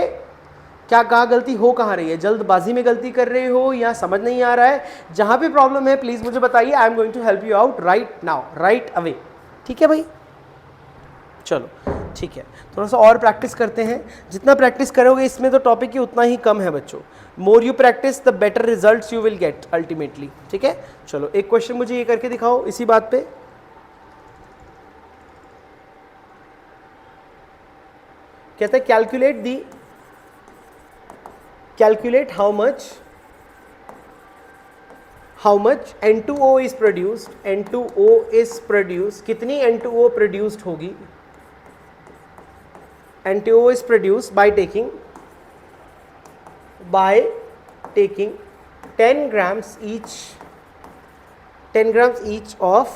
[SPEAKER 1] क्या कहाँ गलती हो कहाँ रही है, जल्दबाजी में गलती कर रहे हो या समझ नहीं आ रहा है, जहाँ भी प्रॉब्लम है प्लीज मुझे बताइए, I am going to help you out right now, right away. ठीक है भाई, चलो ठीक है, थोड़ा सा और प्रैक्टिस करते हैं। जितना प्रैक्टिस करोगे इसमें तो टॉपिक ही उतना ही कम है बच्चों। More you practice the better results you will get ultimately. ठीक है, चलो एक क्वेश्चन मुझे ये करके दिखाओ इसी बात पे। कहता है calculate how much N2O is produced, N2O is produced, कितनी N2O produced होगी, N2O is produced by taking 10 grams each of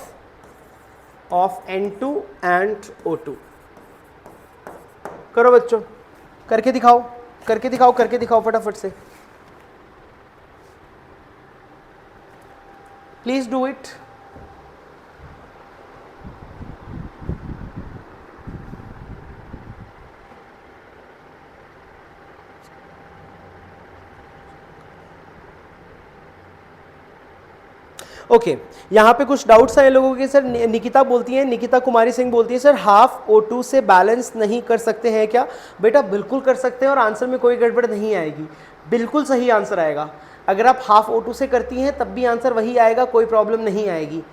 [SPEAKER 1] N2 and O2। करो बच्चों, करके दिखाओ फटाफट से, प्लीज डू इट। ओके, यहाँ पे कुछ डाउट्स हैं लोगों के। सर निकिता बोलती है, निकिता कुमारी सिंह बोलती है सर हाफ O2 से बैलेंस नहीं कर सकते हैं क्या? बेटा बिल्कुल कर सकते हैं और आंसर में कोई गड़बड़ नहीं आएगी, बिल्कुल सही आंसर आएगा। अगर आप हाफ O2 से करती हैं तब भी आंसर वही आएगा, कोई प्रॉब्लम नहीं आएगी।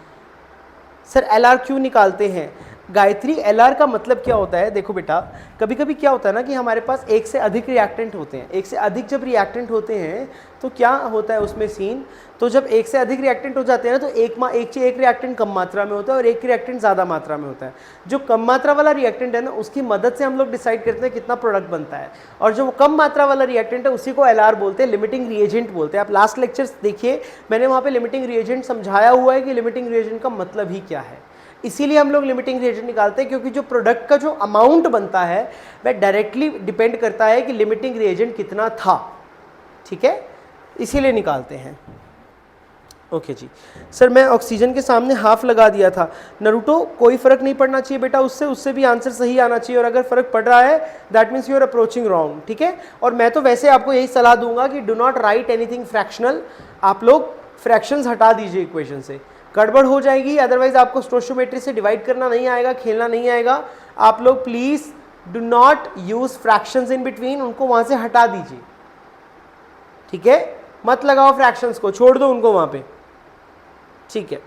[SPEAKER 1] सर एलआर क्यों निकालते हैं? गायत्री एलआर का मतलब क्या होता है? देखो बेटा, कभी कभी क्या होता है ना कि हमारे पास एक से अधिक रिएक्टेंट होते हैं। एक से अधिक जब रिएक्टेंट होते हैं तो क्या होता है उसमें सीन, तो जब एक से अधिक रिएक्टेंट हो जाते हैं ना तो एक रिएक्टेंट कम मात्रा में होता है और एक रिएक्टेंट ज़्यादा मात्रा में होता है। जो कम मात्रा वाला रिएक्टेंट है ना उसकी मदद से हम लोग डिसाइड करते हैं कितना प्रोडक्ट बनता है, और जो कम मात्रा वाला रिएक्टेंट है उसी को एलआर बोलते हैं, लिमिटिंग रिएजेंट बोलते हैं। आप लास्ट लेक्चर्स देखिए, मैंने वहाँ पे लिमिटिंग रिएजेंट समझाया हुआ है कि लिमिटिंग रिएजेंट का मतलब ही क्या है। इसीलिए हम लोग लिमिटिंग रिएजेंट निकालते हैं, क्योंकि जो प्रोडक्ट का जो अमाउंट बनता है वह डायरेक्टली डिपेंड करता है कि लिमिटिंग रिएजेंट कितना था। ठीक है, इसीलिए निकालते हैं। ओके जी सर, मैं ऑक्सीजन के सामने हाफ लगा दिया था। नरूटो, कोई फर्क नहीं पड़ना चाहिए बेटा, उससे भी आंसर सही आना चाहिए, और अगर फर्क पड़ रहा है that means you are approaching wrong. ठीक है, और मैं तो वैसे आपको यही सलाह दूंगा कि do not right anything fractional. आप लोग फ्रैक्शंस हटा दीजिए इक्वेशन से, गड़बड़ हो जाएगी, अदरवाइज आपको स्टोइचियोमेट्री से डिवाइड करना नहीं आएगा, खेलना नहीं आएगा। आप लोग please do not use fractions in between, उनको वहां से हटा दीजिए। ठीक है, मत लगाओ फ्रैक्शंस को, छोड़ दो उनको वहां पे। ठीक है,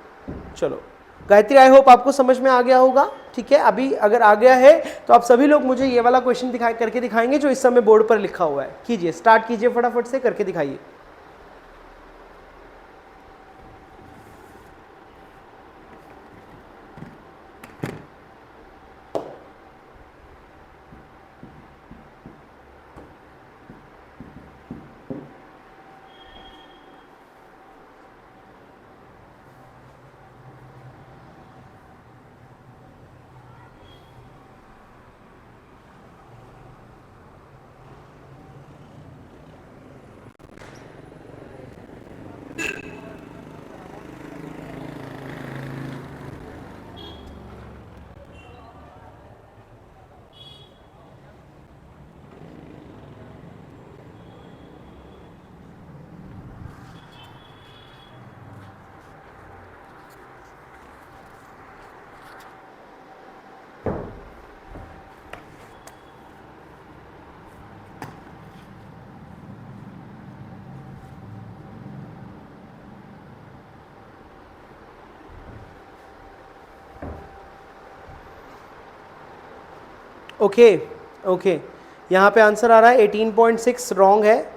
[SPEAKER 1] चलो गायत्री, आई होप आपको समझ में आ गया होगा। ठीक है, अभी अगर आ गया है तो आप सभी लोग मुझे ये वाला क्वेश्चन करके दिखाएंगे जो इस समय बोर्ड पर लिखा हुआ है। कीजिए, स्टार्ट कीजिए, फटाफट से करके दिखाइए। ओके ओके, यहाँ पे आंसर आ रहा है 18.6 रॉन्ग है।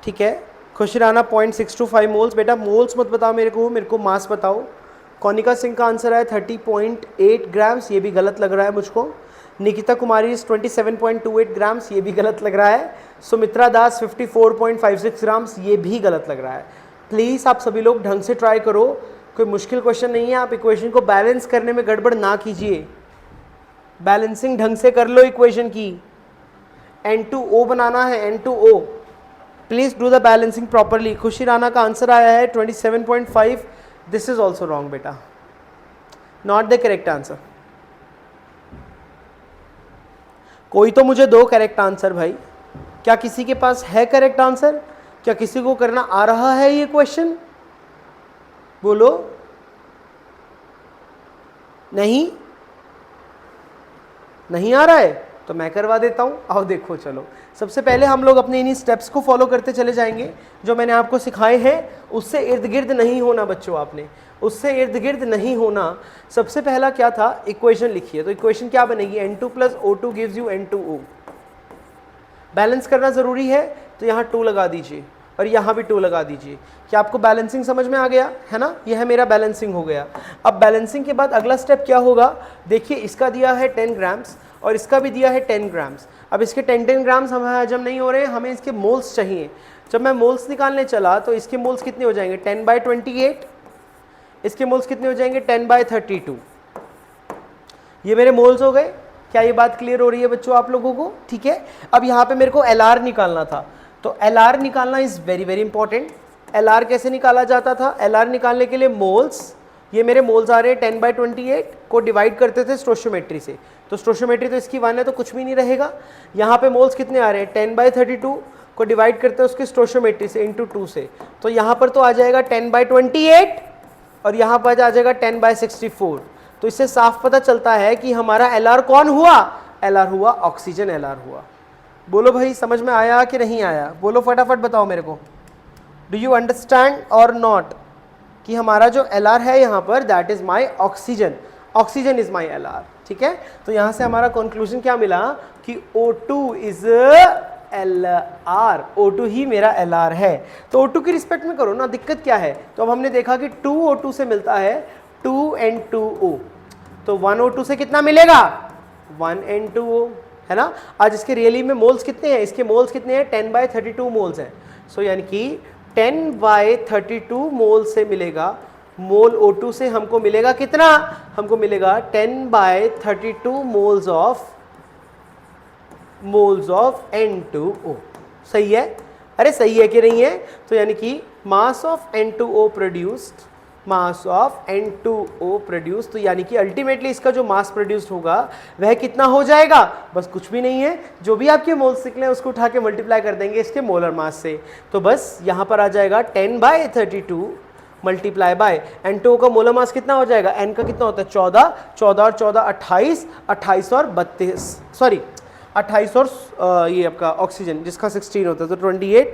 [SPEAKER 1] ठीक है, खुशराना 0.625 मोल्स। बेटा मोल्स मत बताओ मेरे को मास बताओ। कौनिका सिंह का आंसर है 30.8 ग्राम्स, ये भी गलत लग रहा है मुझको। निकिता कुमारी 27.28 ग्राम्स, ये भी गलत लग रहा है। सुमित्रा दास 54.56 ग्राम्स, ये भी गलत लग रहा है। प्लीज़ आप सभी लोग ढंग से ट्राई करो, कोई मुश्किल क्वेश्चन नहीं है। आप इक्वेशन को बैलेंस करने में गड़बड़ ना कीजिए, बैलेंसिंग ढंग से कर लो इक्वेशन की। N2O बनाना है, N2O, please do the balancing properly. खुशी राणा का आंसर आया है 27.5, दिस इज ऑल्सो रॉन्ग बेटा, नॉट द करेक्ट आंसर। कोई तो मुझे दो करेक्ट आंसर भाई, क्या किसी के पास है करेक्ट आंसर? क्या किसी को करना आ रहा है ये क्वेश्चन? बोलो। नहीं आ रहा है तो मैं करवा देता हूँ। आओ देखो, चलो सबसे पहले हम लोग अपने इन्हीं स्टेप्स को फॉलो करते चले जाएंगे जो मैंने आपको सिखाए हैं। उससे इर्द गिर्द नहीं होना बच्चों, आपने उससे इर्द गिर्द नहीं होना। सबसे पहला क्या था, इक्वेशन लिखिए। तो इक्वेशन क्या बनेगी, N2 + O2 gives you N2O। Balance करना ज़रूरी है तो यहाँ 2 लगा दीजिए और यहाँ भी 2 लगा दीजिए। क्या आपको बैलेंसिंग समझ में आ गया है ना? यह मेरा बैलेंसिंग हो गया। अब बैलेंसिंग के बाद अगला स्टेप क्या होगा, देखिए इसका दिया है 10 ग्राम्स और इसका भी दिया है 10 ग्राम्स। अब इसके 10 ग्राम्स हमें हजम नहीं हो रहे हैं, हमें इसके मोल्स चाहिए। जब मैं मोल्स निकालने चला तो इसके मोल्स कितने हो जाएंगे, 10/28। इसके मोल्स कितने हो जाएंगे, 10/32। ये मेरे मोल्स हो गए। क्या ये बात क्लियर हो रही है बच्चों आप लोगों को? ठीक है, अब यहाँ पे मेरे को LR निकालना था, तो LR निकालना is very very important. LR कैसे निकाला जाता था, LR निकालने के लिए मोल्स, ये मेरे मोल्स आ रहे हैं 10/28 को डिवाइड करते थे स्टोइचियोमेट्री से। तो स्टोइचियोमेट्री तो इसकी 1 है तो कुछ भी नहीं रहेगा। यहाँ पे मोल्स कितने आ रहे हैं, 10/32 को डिवाइड करते हैं उसके स्टोइचियोमेट्री से इंटू 2 से। तो यहाँ पर तो आ जाएगा 10/28 और यहाँ पर आ जाएगा 10/64। तो इससे साफ पता चलता है कि हमारा LR कौन हुआ, LR हुआ ऑक्सीजन, LR हुआ। बोलो भाई समझ में आया कि नहीं आया, बोलो फटाफट बताओ मेरे को। डू यू अंडरस्टैंड और नॉट? कि हमारा जो Lr है यहाँ पर that is my oxygen, oxygen is my Lr, ठीक है। तो यहाँ से हमारा कंक्लूजन क्या मिला कि O2 इज Lr, O2 ही मेरा Lr है। तो O2 की रिस्पेक्ट में करो ना, दिक्कत क्या है। तो अब हमने देखा कि 2O2 से मिलता है 2N2O, तो 1O2 से कितना मिलेगा 1N2O, है ना। आज इसके रियली में मोल्स कितने हैं, इसके मोल्स कितने हैं 10/32 मोल्स हैं। सो यानी कि 10/32 मोल से मिलेगा, मोल O2 से हमको मिलेगा कितना, हमको मिलेगा 10/32 मोल्स ऑफ N2O। सही है, अरे सही है कि नहीं है। तो यानी कि मास of N2O produced, mass of N2O produce, तो यानी कि अल्टीमेटली इसका जो मास प्रोड्यूस्ड होगा वह कितना हो जाएगा, बस कुछ भी नहीं है, जो भी आपके मोल्स निकले उसको उठा के मल्टीप्लाई कर देंगे इसके मोलर मास से। तो बस यहाँ पर आ जाएगा 10/32 मल्टीप्लाई बाय N2O का मोलर मास कितना हो जाएगा, N का कितना होता है 14, 14 और 14 28, 28 और 32, सॉरी 28 और ये आपका ऑक्सीजन जिसका 16 होता है, तो 28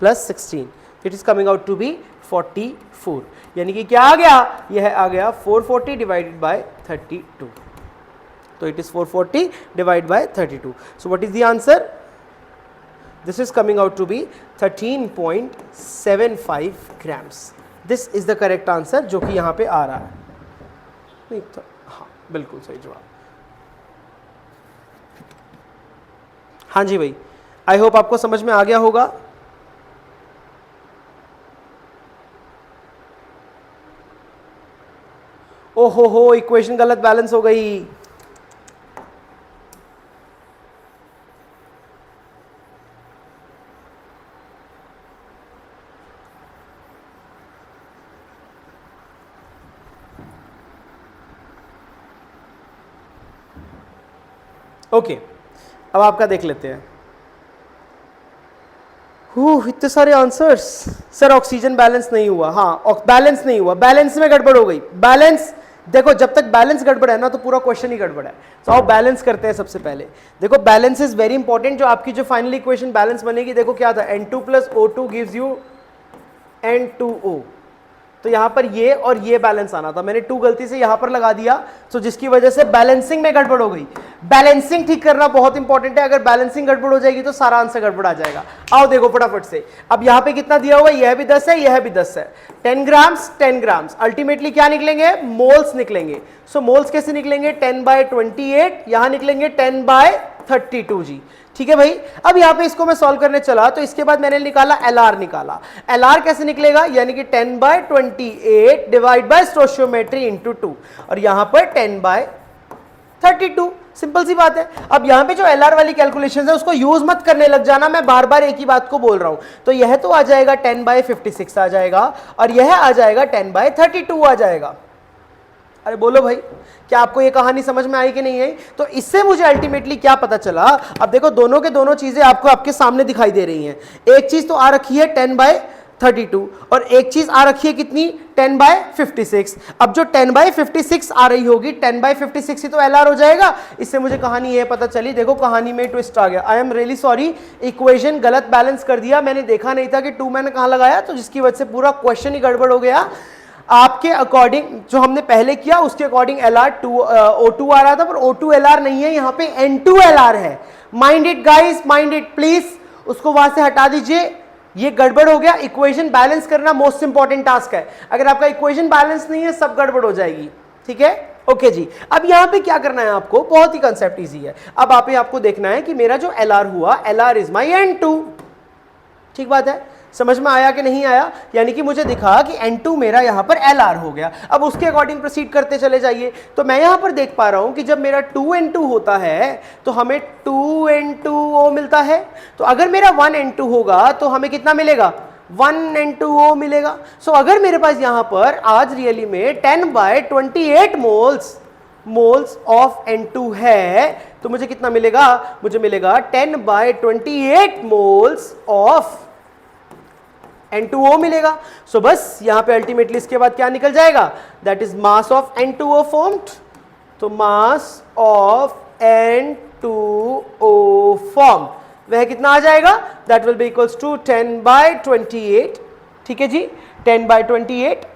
[SPEAKER 1] + 16, it is coming out to be 44। यानी कि क्या आ गया, यह आ गया 440 डिवाइडेड बाय 32, तो it is 440 divide by 32। So what is the answer, this is coming out to be 13.75 grams. This is the correct answer जो कि यहाँ पे आ रहा है। नहीं तो हाँ बिल्कुल सही जवाब। हाँ जी भाई, आई होप आपको समझ में आ गया होगा। ओहो हो, इक्वेशन गलत बैलेंस हो गई। ओके, अब आपका देख लेते हैं। इतने सारे आंसर्स। सर ऑक्सीजन बैलेंस नहीं हुआ, हाँ बैलेंस नहीं हुआ, बैलेंस में गड़बड़ हो गई। बैलेंस देखो, जब तक बैलेंस गड़बड़ है ना तो पूरा क्वेश्चन ही गड़बड़ है। तो आओ बैलेंस करते हैं सबसे पहले। देखो बैलेंस इज वेरी इंपॉर्टेंट। जो आपकी जो फाइनल इक्वेशन बैलेंस बनेगी, देखो क्या था, N2 + O2 gives you N2O। तो यहां पर ये और ये बैलेंस आना था, मैंने 2 गलती से यहां पर लगा दिया, तो जिसकी वजह से बैलेंसिंग में गड़बड़ हो गई। बैलेंसिंग ठीक करना बहुत इंपॉर्टेंट है, अगर बैलेंसिंग गड़बड़ हो जाएगी तो सारा आंसर गड़बड़ आ जाएगा। आओ देखो फटाफट से, अब यहां पे कितना दिया हुआ है, यह भी 10 है, यह भी 10 है, 10 ग्राम्स 10 ग्राम्स, अल्टीमेटली क्या निकलेंगे, मोल्स निकलेंगे। सो मोल्स कैसे निकलेंगे, 10/28, यहां निकलेंगे 10/32 जी। ठीक है भाई। अब यहां पे इसको मैं सॉल्व करने चला, तो इसके बाद मैंने निकाला Lr निकाला। Lr कैसे निकलेगा, यानी कि 10/28 डिवाइड बाय स्टोइचियोमेट्री इंटू 2, और यहां पर 10/32, सिंपल सी बात है। अब यहां पे जो Lr वाली कैलकुलेशन है उसको यूज मत करने लग जाना, मैं बार बार एक ही बात को बोल रहा हूं। तो यह तो आ जाएगा 10/56 आ जाएगा, और यह आ जाएगा 10/32 आ जाएगा। अरे बोलो भाई, क्या आपको ये कहानी समझ में आई कि नहीं आई। तो इससे मुझे अल्टीमेटली क्या पता चला, अब देखो दोनों के दोनों चीजें आपको आपके सामने दिखाई दे रही हैं। एक चीज तो आ रखी है 10/32 और एक चीज आ रखी है कितनी, 10/56। अब जो 10/56 आ रही होगी, 10/56 ही तो Lr हो जाएगा। इससे मुझे कहानी ये पता चली, देखो कहानी में ट्विस्ट आ गया। आई एम रियली सॉरी, इक्वेशन गलत बैलेंस कर दिया, मैंने देखा नहीं था कि 2 मैंने कहां लगाया, तो जिसकी वजह से पूरा क्वेश्चन ही गड़बड़ हो गया। आपके अकॉर्डिंग जो हमने पहले किया उसके अकॉर्डिंग O2 आ रहा था, पर O2 Lr नहीं है, यहाँ पे N2 Lr है। Mind it guys, mind it please, उसको वहां से हटा दीजिए, ये गड़बड़ हो गया। इक्वेशन बैलेंस करना मोस्ट इंपॉर्टेंट टास्क है, अगर आपका इक्वेशन बैलेंस नहीं है सब गड़बड़ हो जाएगी। ठीक है, ओके जी। अब यहां पे क्या करना है आपको, बहुत ही कंसेप्ट इजी है। अब आपको देखना है कि मेरा जो Lr हुआ, Lr इज माई N2। ठीक बात है, समझ में आया कि नहीं आया। यानी कि मुझे दिखा कि N2 मेरा यहां पर Lr हो गया। अब उसके अकॉर्डिंग प्रोसीड करते चले जाइए। तो मैं यहां पर देख पा रहा हूं कि जब मेरा 2N2 होता है तो हमें 2N2O मिलता है। तो अगर मेरा 1N2 होगा तो हमें कितना मिलेगा, 1N2O मिलेगा। सो अगर मेरे पास यहां पर आज रियली में 10/28 मोल्स ऑफ N2 है, तो मुझे कितना मिलेगा, मुझे मिलेगा 10/28 मोल्स ऑफ N2O मिलेगा। सो बस यहां पे अल्टीमेटली इसके बाद क्या निकल जाएगा, that is mass of N2O formed. तो मास ऑफ N2O फॉर्म वह कितना आ जाएगा, that will be equals to 10/28। ठीक है जी, 10/28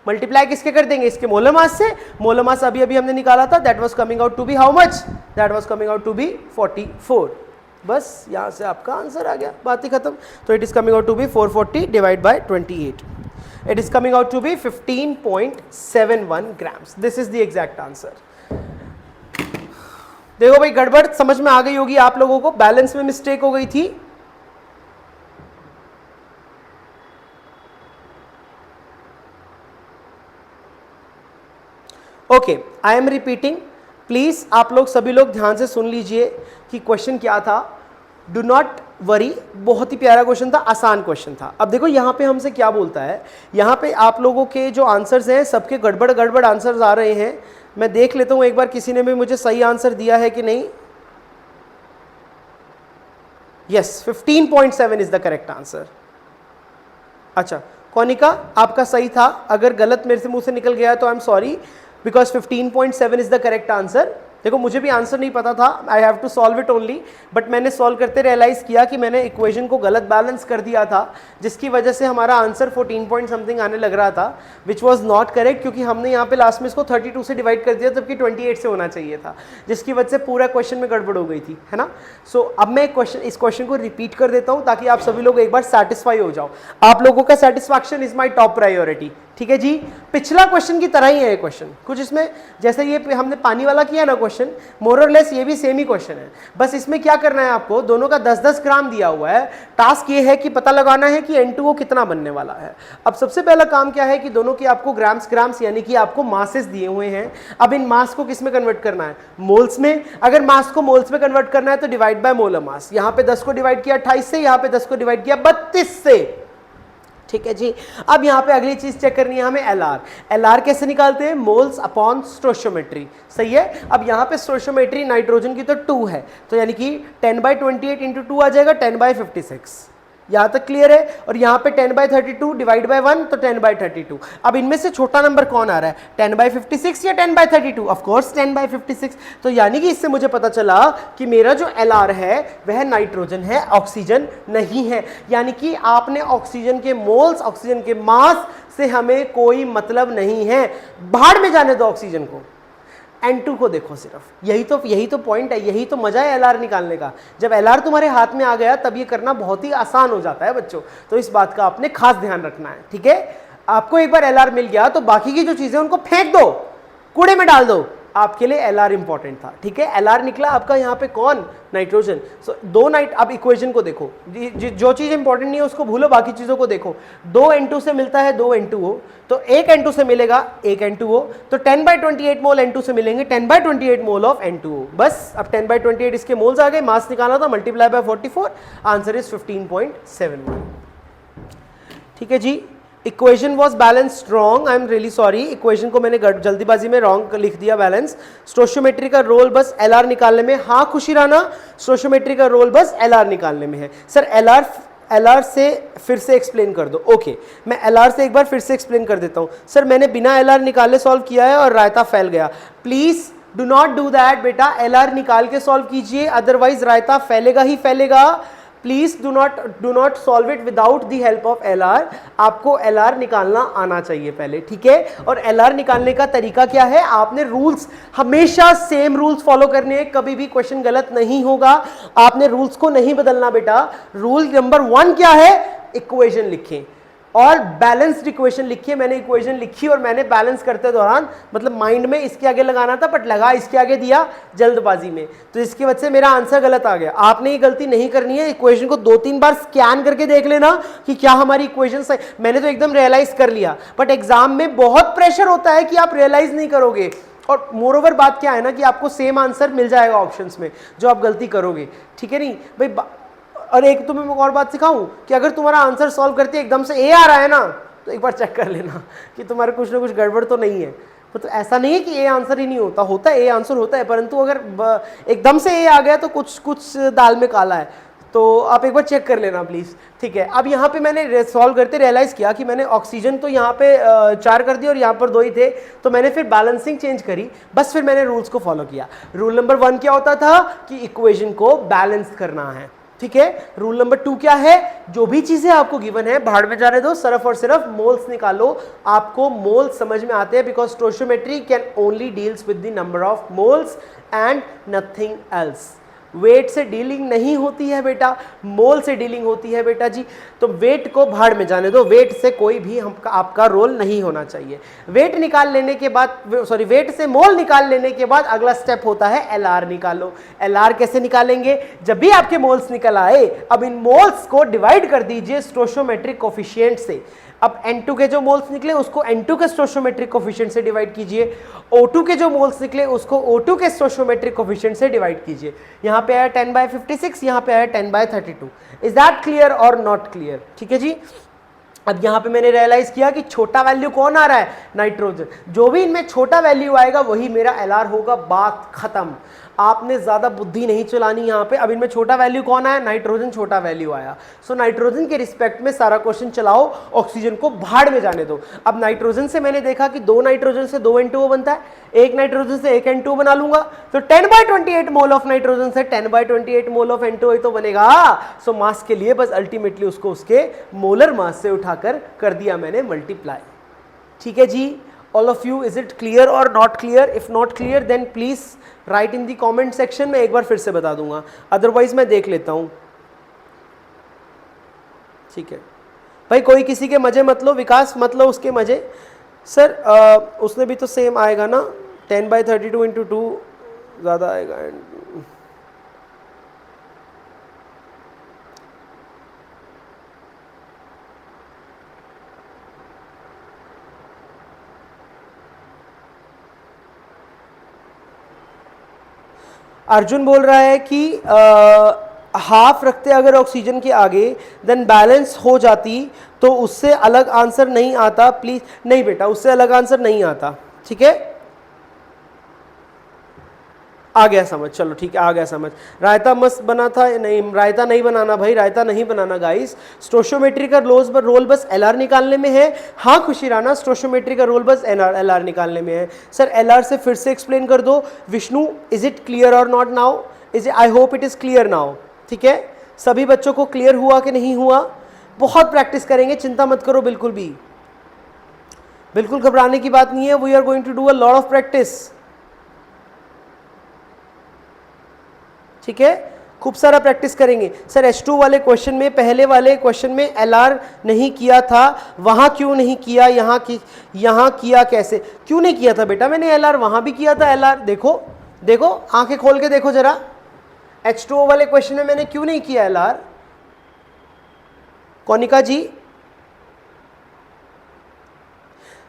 [SPEAKER 1] मल्टीप्लाई किसके कर देंगे, इसके मोलर मास से। मोलर मास अभी अभी हमने निकाला था, that was coming out to be how much, that was coming out to be 44। बस यहां से आपका आंसर आ गया, बात ही खत्म। तो it is coming out to be 440 divide by 28, it is coming out to be 15.71 grams. This is the exact answer. देखो भाई गड़बड़ समझ में आ गई होगी आप लोगों को, बैलेंस में मिस्टेक हो गई थी। Okay, I am repeating, please आप लोग सभी लोग ध्यान से सुन लीजिए कि क्वेश्चन क्या था। डू नॉट वरी, बहुत ही प्यारा क्वेश्चन था, आसान क्वेश्चन था। अब देखो यहाँ पे हमसे क्या बोलता है, यहाँ पे आप लोगों के जो आंसर्स हैं सबके गड़बड़ गड़बड़ आंसर्स आ रहे हैं। मैं देख लेता हूँ एक बार किसी ने भी मुझे सही आंसर दिया है कि नहीं। Yes, 15.7 is the correct answer. अच्छा कौनिका, आपका सही था, अगर गलत मेरे से मुंह से निकल गया तो I am sorry, because 15.7 is the correct answer. देखो मुझे भी आंसर नहीं पता था, I have to solve it only, but मैंने सॉल्व करते रियलाइज किया कि मैंने इक्वेशन को गलत बैलेंस कर दिया था, जिसकी वजह से हमारा आंसर 14 पॉइंट समथिंग आने लग रहा था, विच वॉज नॉट करेक्ट, क्योंकि हमने यहाँ पे लास्ट में इसको 32 से डिवाइड कर दिया, जबकि 28 से होना चाहिए था, जिसकी वजह से पूरा क्वेश्चन में गड़बड़ हो गई थी, है ना। सो अब मैं इस क्वेश्चन को रिपीट कर देता हूँ ताकि आप सभी लोग एक बार सेटिस्फाई हो जाओ। आप लोगों का satisfaction is my top priority, ठीक है जी। पिछला क्वेश्चन की तरह ही है ये क्वेश्चन, कुछ इसमें जैसे ये हमने पानी वाला किया ना क्वेश्चन, मोर और लेस ये भी सेम ही क्वेश्चन है। बस इसमें क्या करना है आपको, दोनों का 10-10 ग्राम दिया हुआ है, टास्क ये है कि पता लगाना है कि N2O कितना बनने वाला है। अब सबसे पहला काम क्या है कि दोनों की आपको ग्राम्स यानी कि आपको मासेस दिए हुए हैं। अब इन मास को किस में कन्वर्ट करना है, मोल्स में। अगर मास को मोल्स में कन्वर्ट करना है तो डिवाइड बाय मोलर मास। यहाँ पे 10 को डिवाइड किया 28 से, यहाँ पे 10 को डिवाइड किया 32 से, ठीक है जी। अब यहाँ पे अगली चीज चेक करनी है हमें, एलआर। एलआर कैसे निकालते हैं, मोल्स अपॉन स्टोइचियोमेट्री, सही है। अब यहाँ पे स्टोइचियोमेट्री नाइट्रोजन की तो 2 है, तो यानी कि 10/28 इंटू 2 आ जाएगा 10/56, यहाँ तक क्लियर है। और यहाँ पे 10/32 डिवाइड बाय 1 तो 10/32। अब इनमें से छोटा नंबर कौन आ रहा है, 10/56 या 10/32? Of course 10/56। तो यानी कि इससे मुझे पता चला कि मेरा जो एलआर है वह नाइट्रोजन है, ऑक्सीजन नहीं है। यानी कि आपने ऑक्सीजन के मोल्स, ऑक्सीजन के मास से हमें कोई मतलब नहीं है, भाड़ में जाने दो ऑक्सीजन को। N2 को देखो सिर्फ, यही तो पॉइंट है, यही तो मजा है एलआर निकालने का। जब एलआर तुम्हारे हाथ में आ गया तब ये करना बहुत ही आसान हो जाता है बच्चों, तो इस बात का आपने खास ध्यान रखना है, ठीक है। आपको एक बार एलआर मिल गया तो बाकी की जो चीजें उनको फेंक दो, कूड़े में डाल दो, आपके लिए एलआर इंपॉर्टेंट था, ठीक है। एलआर निकला आपका यहाँ पे कौन, नाइट्रोजन। सो अब इक्वेशन को देखो, जो चीज इंपॉर्टेंट नहीं है उसको भूलो, बाकी चीजों को देखो। 2 N2 से मिलता है 2 N2O, तो 1 N2 से मिलेगा 1 N2O, तो 10/28 मोल N2 से मिलेंगे 10/28 मोल ऑफ N2O। बस अब 10/28 इसके मोल्स आ गए, मास निकाला था, मल्टीप्लाई बाय 44, आंसर इज 15.71, ठीक है जी। Equation was balance wrong, I am really sorry, equation को मैंने जल्दीबाजी में रॉन्ग लिख दिया बैलेंस। स्टोइचियोमेट्री का रोल बस एलआर निकालने में, हाँ खुशी राना, स्टोइचियोमेट्री का रोल बस एलआर निकालने में है। सर एलआर से फिर से एक्सप्लेन कर दो। ओके, मैं एलआर से एक बार फिर से एक्सप्लेन कर देता हूँ। सर मैंने बिना एलआर निकाले सॉल्व किया है और रायता फैल गया, please do not do that बेटा, एलआर निकाल के सॉल्व कीजिए, अदरवाइज रायता फैलेगा ही फैलेगा। Please do not solve it without the help of LR. आपको एलआर निकालना आना चाहिए पहले, ठीक है। और एलआर निकालने का तरीका क्या है, आपने रूल्स हमेशा सेम रूल्स फॉलो करने हैं, कभी भी क्वेश्चन गलत नहीं होगा, आपने रूल्स को नहीं बदलना बेटा। रूल नंबर 1 क्या है, इक्वेशन लिखें और बैलेंस्ड इक्वेशन लिखिए। मैंने इक्वेशन लिखी और मैंने बैलेंस करते दौरान मतलब माइंड में इसके आगे लगाना था, बट लगा इसके आगे दिया जल्दबाजी में, तो इसकी वजह से मेरा आंसर गलत आ गया। आपने ये गलती नहीं करनी है, इक्वेशन को 2-3 बार स्कैन करके देख लेना कि क्या हमारी इक्वेशन सही। मैंने तो एकदम रियलाइज कर लिया, बट एग्जाम में बहुत प्रेशर होता है कि आप रियलाइज नहीं करोगे। और मोरओवर बात क्या है ना कि आपको सेम आंसर मिल जाएगा ऑप्शंस में जो आप गलती करोगे, ठीक है नहीं भाई। और एक तुम्हें मैं और बात सिखाऊं कि अगर तुम्हारा आंसर सॉल्व करते एकदम से ए आ रहा है ना, तो एक बार चेक कर लेना कि तुम्हारे कुछ ना कुछ गड़बड़ तो नहीं है। तो ऐसा नहीं है कि ए आंसर ही नहीं होता है, ए आंसर होता है, परंतु अगर एकदम से ए आ गया तो कुछ दाल में काला है, तो आप एक बार चेक कर लेना प्लीज, ठीक है। अब यहाँ पे मैंने सॉल्व करते रियलाइज किया कि मैंने ऑक्सीजन तो यहाँ पे 4 कर दिया और यहाँ पर 2 ही थे, तो मैंने फिर बैलेंसिंग चेंज करी, बस फिर मैंने रूल्स को फॉलो किया। रूल नंबर 1 क्या होता था कि इक्वेशन को बैलेंस करना है, ठीक है। रूल नंबर 2 क्या है, जो भी चीजें आपको गिवन है भाड़ में जाने दो, सिर्फ और सिर्फ मोल्स निकालो। आपको मोल्स समझ में आते हैं because stoichiometry can only deals with the number of moles and nothing else. Weight से डीलिंग नहीं होती है बेटा, मोल से डीलिंग होती है बेटा जी। तो वेट को भाड़ में जाने दो, वेट से कोई भी आपका रोल नहीं होना चाहिए। वेट निकाल लेने के बाद, सॉरी, वेट से मोल निकाल लेने के बाद अगला स्टेप होता है एलआर निकालो। एलआर कैसे निकालेंगे, जब भी आपके मोल्स निकल आए, अब इन मोल्स को डिवाइड कर दीजिए स्टोइशियोमेट्रिक कोफिशिएंट से। अब N2 के जो मोल्स निकले उसको N2 के स्टोइशियोमेट्रिक कोफिशिएंट से डिवाइड कीजिए, O2 के जो मोल्स निकले उसको O2 के स्टोइशियोमेट्रिक कोफिशिएंट से डिवाइड कीजिए। यहां पे आया 10/56, यहां पे आया 10/32। इज दैट क्लियर और नॉट क्लियर? ठीक है जी। अब यहां पे मैंने रियलाइज किया कि छोटा वैल्यू कौन आ रहा है, नाइट्रोजन। जो भी इनमें छोटा वैल्यू आएगा वही मेरा एलआर होगा, बात खत्म। आपने ज्यादा बुद्धि नहीं चलानी यहाँ पे। अब इनमें छोटा वैल्यू कौन आया, नाइट्रोजन छोटा वैल्यू आया। सो नाइट्रोजन के रिस्पेक्ट में सारा क्वेश्चन चलाओ, ऑक्सीजन को भाड़ में जाने दो। अब नाइट्रोजन से मैंने देखा कि 2 नाइट्रोजन से 2 N2O बनता है, 1 नाइट्रोजन से 1 N2O बना लूंगा, तो 10/28 मोल ऑफ नाइट्रोजन से 10/28 मोल ऑफ N2O तो बनेगा। सो मास के लिए बस अल्टीमेटली उसको उसके मोलर मास से उठाकर कर दिया मैंने मल्टीप्लाई। ठीक है जी। all of you, is it clear or not clear? If not clear then please write in the comment section। मैं एक बार फिर से बता दूंगा, अदरवाइज मैं देख लेता हूं। ठीक है भाई, कोई किसी के मजे मत लो, विकास मत लो उसके मजे। सर उसने भी तो सेम आएगा ना, 10/32 × 2 ज़्यादा आएगा। अर्जुन बोल रहा है कि हाफ रखते अगर ऑक्सीजन के आगे देन बैलेंस हो जाती, तो उससे अलग आंसर नहीं आता प्लीज। नहीं बेटा, उससे अलग आंसर नहीं आता। ठीक है, आ गया समझ, चलो ठीक है, आ गया समझ। रायता मस्त बना था, नहीं रायता नहीं बनाना भाई, रायता नहीं बनाना गाइस। स्टोइशियोमेट्री का रोल बस एलआर निकालने में है। हाँ खुशी राना, स्टोइशियोमेट्री का रोल बस एलआर निकालने में है। सर एलआर से फिर से एक्सप्लेन कर दो विष्णु, इज इट क्लियर और not now? Is I hope it is clear now. ठीक है, सभी बच्चों को क्लियर हुआ कि नहीं हुआ? बहुत प्रैक्टिस करेंगे, चिंता मत करो बिल्कुल भी, बिल्कुल घबराने की बात नहीं है। We are going to do a lot of practice. ठीक है, खूब सारा प्रैक्टिस करेंगे। सर H2 वाले क्वेश्चन में, पहले वाले क्वेश्चन में एलआर नहीं किया था, वहां क्यों नहीं किया, यहाँ किया कैसे? क्यों नहीं किया था बेटा मैंने एलआर? वहां भी किया था एलआर। देखो देखो, आंखें खोल के देखो जरा, H2O वाले क्वेश्चन में मैंने क्यों नहीं किया एलआर? कौनिका जी,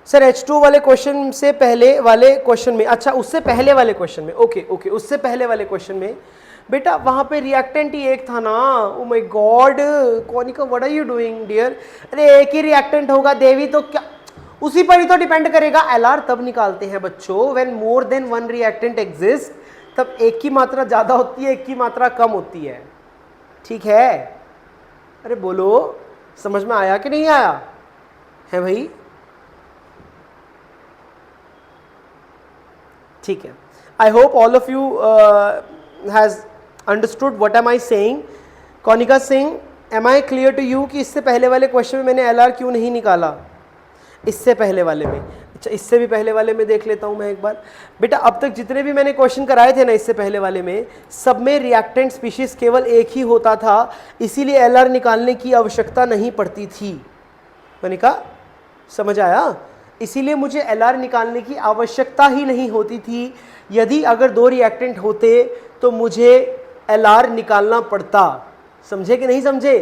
[SPEAKER 1] सर H2O वाले क्वेश्चन से पहले वाले क्वेश्चन में, अच्छा उससे पहले वाले क्वेश्चन में, ओके ओके, उससे पहले वाले क्वेश्चन में बेटा वहां पे रिएक्टेंट ही एक था ना। Oh my God Kaunika, what are you doing dear? अरे एक ही रिएक्टेंट होगा देवी, तो क्या उसी पर ही तो डिपेंड करेगा। एलआर तब निकालते हैं बच्चों when more than one reactant exist, तब एक की मात्रा ज्यादा होती है, एक की मात्रा कम होती है। ठीक है, अरे बोलो, समझ में आया कि नहीं आया है भाई? ठीक है, I hope all of you has understood what am I saying. Kaunika Singh, am I clear to you कि इससे पहले वाले क्वेश्चन में मैंने एलआर क्यों नहीं निकाला? इससे पहले वाले में, अच्छा इससे भी पहले वाले में देख लेता हूं मैं एक बार। बेटा अब तक जितने भी मैंने क्वेश्चन कराए थे ना इससे पहले वाले में, सब में रिएक्टेंट स्पीशीज केवल एक ही होता था, इसीलिए एलआर निकालने की आवश्यकता नहीं पड़ती थी। मैंने कहा समझ आया? इसीलिए मुझे एलआर निकालने की आवश्यकता ही नहीं होती थी। यदि अगर 2 रिएक्टेंट होते तो मुझे एलआर निकालना पड़ता। समझे कि नहीं समझे?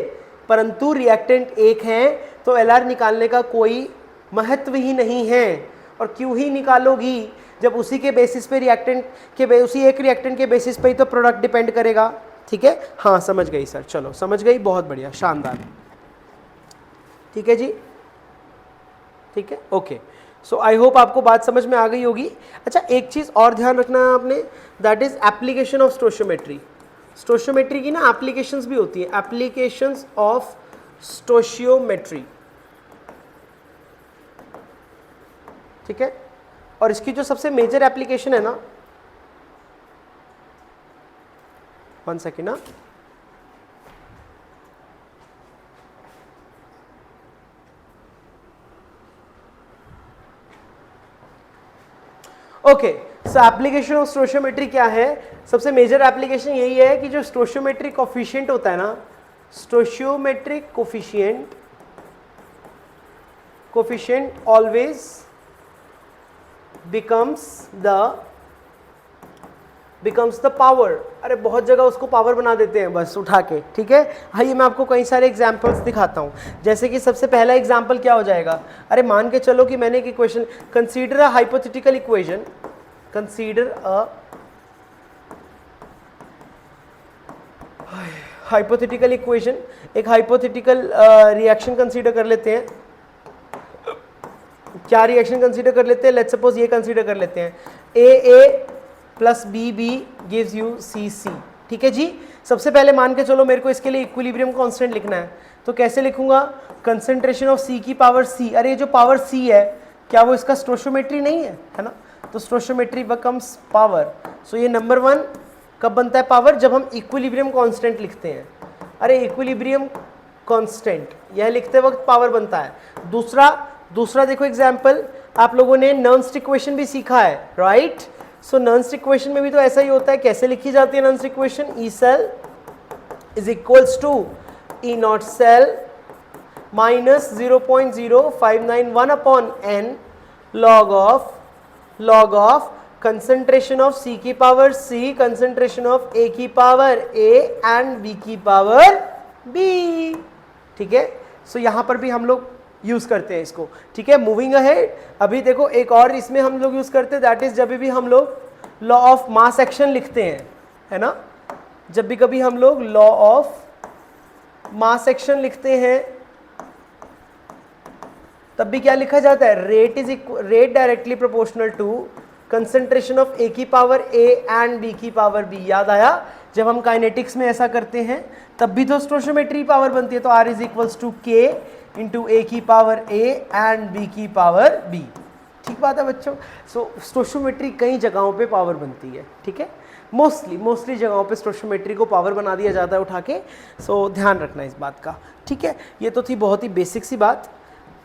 [SPEAKER 1] परंतु रिएक्टेंट एक है तो एलआर निकालने का कोई महत्व ही नहीं है। और क्यों ही निकालोगी जब उसी के बेसिस पे रिएक्टेंट के उसी एक रिएक्टेंट के बेसिस पे ही तो प्रोडक्ट डिपेंड करेगा। ठीक है, हाँ समझ गई सर, चलो समझ गई, बहुत बढ़िया, शानदार। ठीक है जी, ठीक है, ओके। सो आई होप आपको बात समझ में आ गई होगी। अच्छा एक चीज़ और ध्यान रखना है आपने, that is application of stoichiometry. Stoichiometry की ना एप्लीकेशंस भी होती है, एप्लीकेशंस ऑफ स्टोइशियोमेट्री। ठीक है, और इसकी जो सबसे मेजर एप्लीकेशन है ना, 1 सेकेंड ना, okay, so application of stoichiometry क्या है? सबसे मेजर एप्लीकेशन यही है कि जो स्टोशियोमेट्रिक कोफिशिएंट होता है ना, stoichiometric coefficient always becomes the power. अरे बहुत जगह उसको पावर बना देते हैं बस उठा के, ठीक है। आइए मैं आपको कई सारे एग्जांपल्स दिखाता हूँ। जैसे कि सबसे पहला एग्जांपल क्या हो जाएगा? अरे मान के चलो कि मैंने एक equation, consider a hypothetical equation, consider a hypothetical equation, एक हाइपोथेटिकल रिएक्शन कंसीडर कर लेते हैं। क्या रिएक्शन कंसीडर कर लेते हैं? लेट्स सपोज ये कंसीडर कर लेते हैं, ए plus B gives you see. ठीक है जी। सबसे पहले मान के चलो मेरे को इसके लिए इक्विलिब्रियम कांस्टेंट लिखना है, तो कैसे लिखूंगा? कंसंट्रेशन ऑफ सी की पावर सी। अरे ये जो पावर सी है, क्या वो इसका स्टोशियोमेट्री नहीं है ना? तो स्टोशियोमेट्री बिकम्स पावर। सो ये नंबर 1 कब बनता है पावर? जब हम इक्विलिब्रियम कांस्टेंट लिखते हैं। अरे इक्विलिब्रियम कांस्टेंट यह लिखते वक्त पावर बनता है। दूसरा देखो एग्जाम्पल, आप लोगों ने नॉन स्टिक इक्वेशन भी सीखा है, राइट? सो नॉन स्टिक इक्वेशन में भी तो ऐसा ही होता है। कैसे लिखी जाती है नॉन स्टिक equation? E cell is equals to E naught cell minus 0.0591 upon n log of concentration of C की power C, concentration of A की पावर ए एंड बी की पावर बी। ठीक है। सो यहां पर भी हम लोग यूज करते हैं इसको। ठीक है, मूविंग अहेड। अभी देखो एक और इसमें हम लोग यूज करते हैं, दैट इज जब भी हम लोग लॉ ऑफ मास एक्शन लिखते हैं, है ना? जब भी कभी हम लोग लॉ ऑफ मास एक्शन लिखते हैं तब भी क्या लिखा जाता है? Rate directly proportional to concentration of A की पावर ए एंड बी की पावर बी। याद आया? जब हम काइनेटिक्स में ऐसा करते हैं तब भी तो स्टोशियोमेट्री पावर बनती है। तो R इज इक्वल्स टू के इंटू ए की पावर ए एंड बी की पावर बी। ठीक बात है बच्चों। सो स्टोशियोमेट्री कई जगहों पे पावर बनती है। ठीक है, मोस्टली जगहों पे स्टोशियोमेट्री को पावर बना दिया जाता है उठा के। सो ध्यान रखना इस बात का। ठीक है, ये तो थी बहुत ही बेसिक सी बात।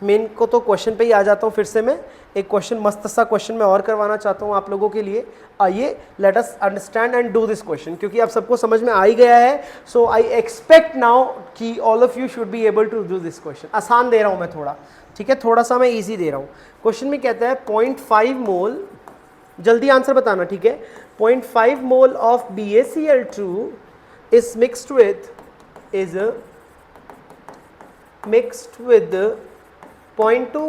[SPEAKER 1] मेन को तो क्वेश्चन पे ही आ जाता हूँ फिर से। मैं एक क्वेश्चन, मस्त सा क्वेश्चन मैं और करवाना चाहता हूँ आप लोगों के लिए। आइए let us understand and do this question, क्योंकि आप सबको समझ में आ ही गया है। सो आई एक्सपेक्ट नाउ कि all of you should be able to do this question. आसान दे रहा हूँ मैं थोड़ा, ठीक है, थोड़ा सा मैं ईजी दे रहा हूँ। क्वेश्चन में कहता है 0.5 मोल, जल्दी आंसर बताना, ठीक है। 0.5 mole of BaCl2 is mixed with 0.2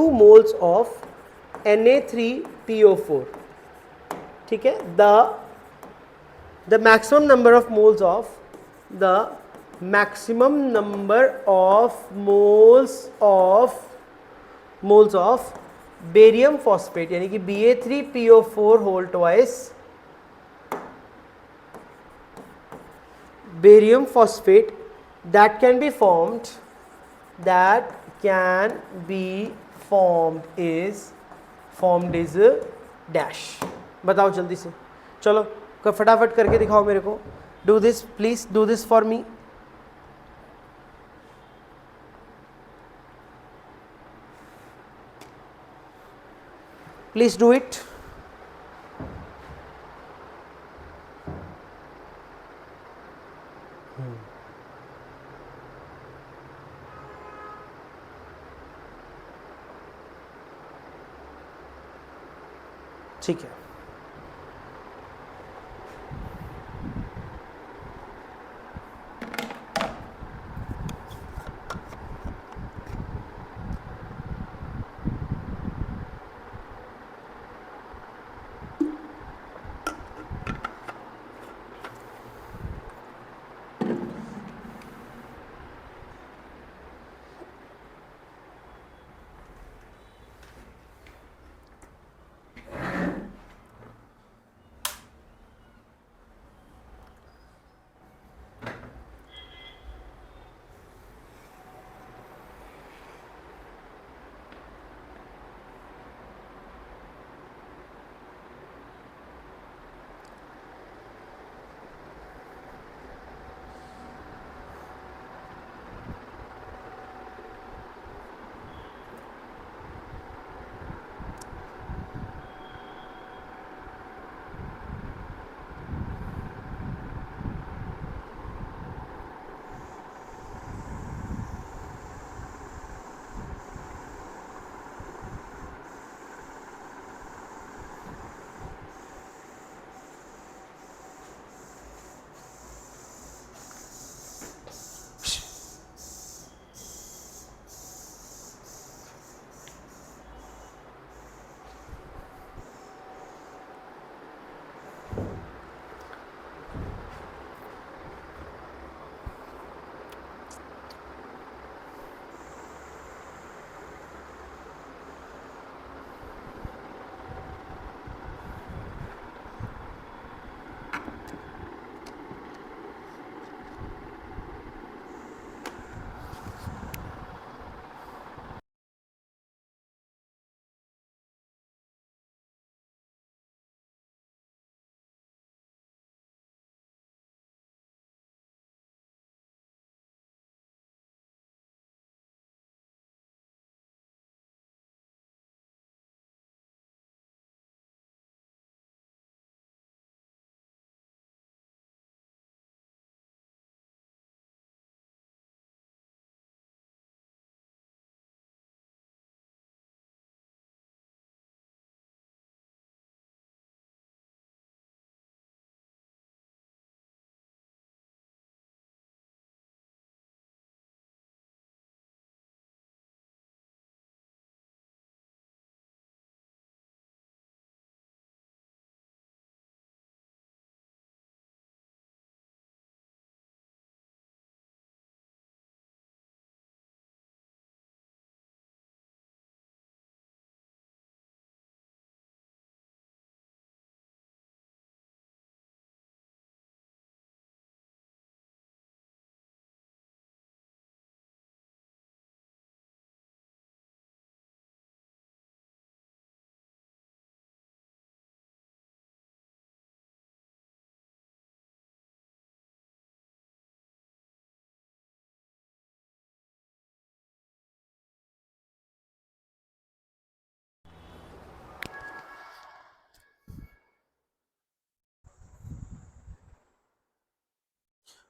[SPEAKER 1] moles of Na3PO4। ठीक है, the maximum number of moles of barium phosphate यानी कि Ba3PO4 whole twice barium phosphate that can be formed is dash. बताओ जल्दी से, चलो फटाफट करके दिखाओ मेरे को। Do this please, do this for me. Please do it. ठीक है,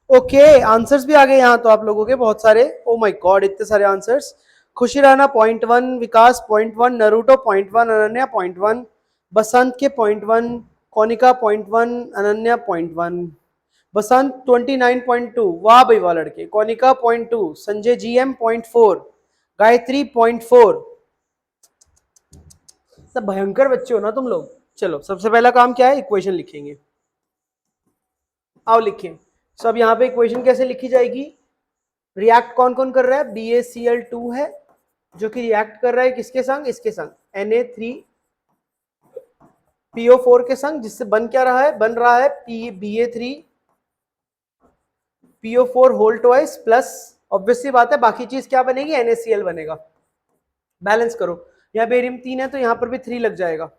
[SPEAKER 1] ओके, आंसर्स भी आ गए यहाँ तो आप लोगों के बहुत सारे। ओ माय गॉड, इतने सारे आंसर्स। खुशी राणा .1, विकास .1, नरूटो .1, अनन्या .1, बसंत के .1, कोनिका .1, अनन्या .1, बसंत 29.2, वाह भाई वाह लड़के। कोनिका .2, संजय GM .4, गायत्री .4। सब भयंकर बच्चे हो ना तुम लोग। चलो सबसे पहला काम क्या है, इक्वेशन लिखेंगे। आओ लिखें। सो अब यहाँ पे इक्वेशन कैसे लिखी जाएगी। रिएक्ट कौन कौन कर रहा है, BaCl2 है जो कि रिएक्ट कर रहा है किसके संग, इसके संग Na3PO4 के संग, जिससे बन क्या रहा है, बन रहा है Ba3PO4 whole twice plus, obviously बात है बाकी चीज क्या बनेगी, NaCl बनेगा। बैलेंस करो, यहाँ बेरियम 3 है तो यहाँ पर भी 3 लग जाएगा।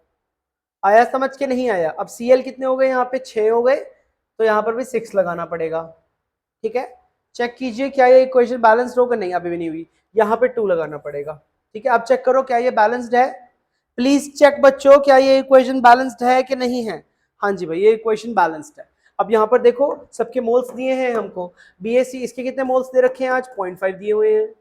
[SPEAKER 1] आया समझ के, नहीं आया। अब Cl कितने हो गए, यहाँ पे 6 हो गए, तो यहाँ पर भी 6 लगाना पड़ेगा। ठीक है, चेक कीजिए क्या ये इक्वेशन बैलेंस्ड होगा, नहीं अभी भी नहीं हुई, यहाँ पे 2 लगाना पड़ेगा। ठीक है, अब चेक करो क्या ये बैलेंस्ड है। प्लीज चेक बच्चों, क्या ये इक्वेशन बैलेंस्ड है कि नहीं है। हाँ जी भाई, ये इक्वेशन बैलेंस्ड है। अब यहाँ पर देखो सबके मोल्स दिए हैं हमको। BaC इसके कितने मोल्स दे रखे हैं आज, 0.5 दिए हुए हैं।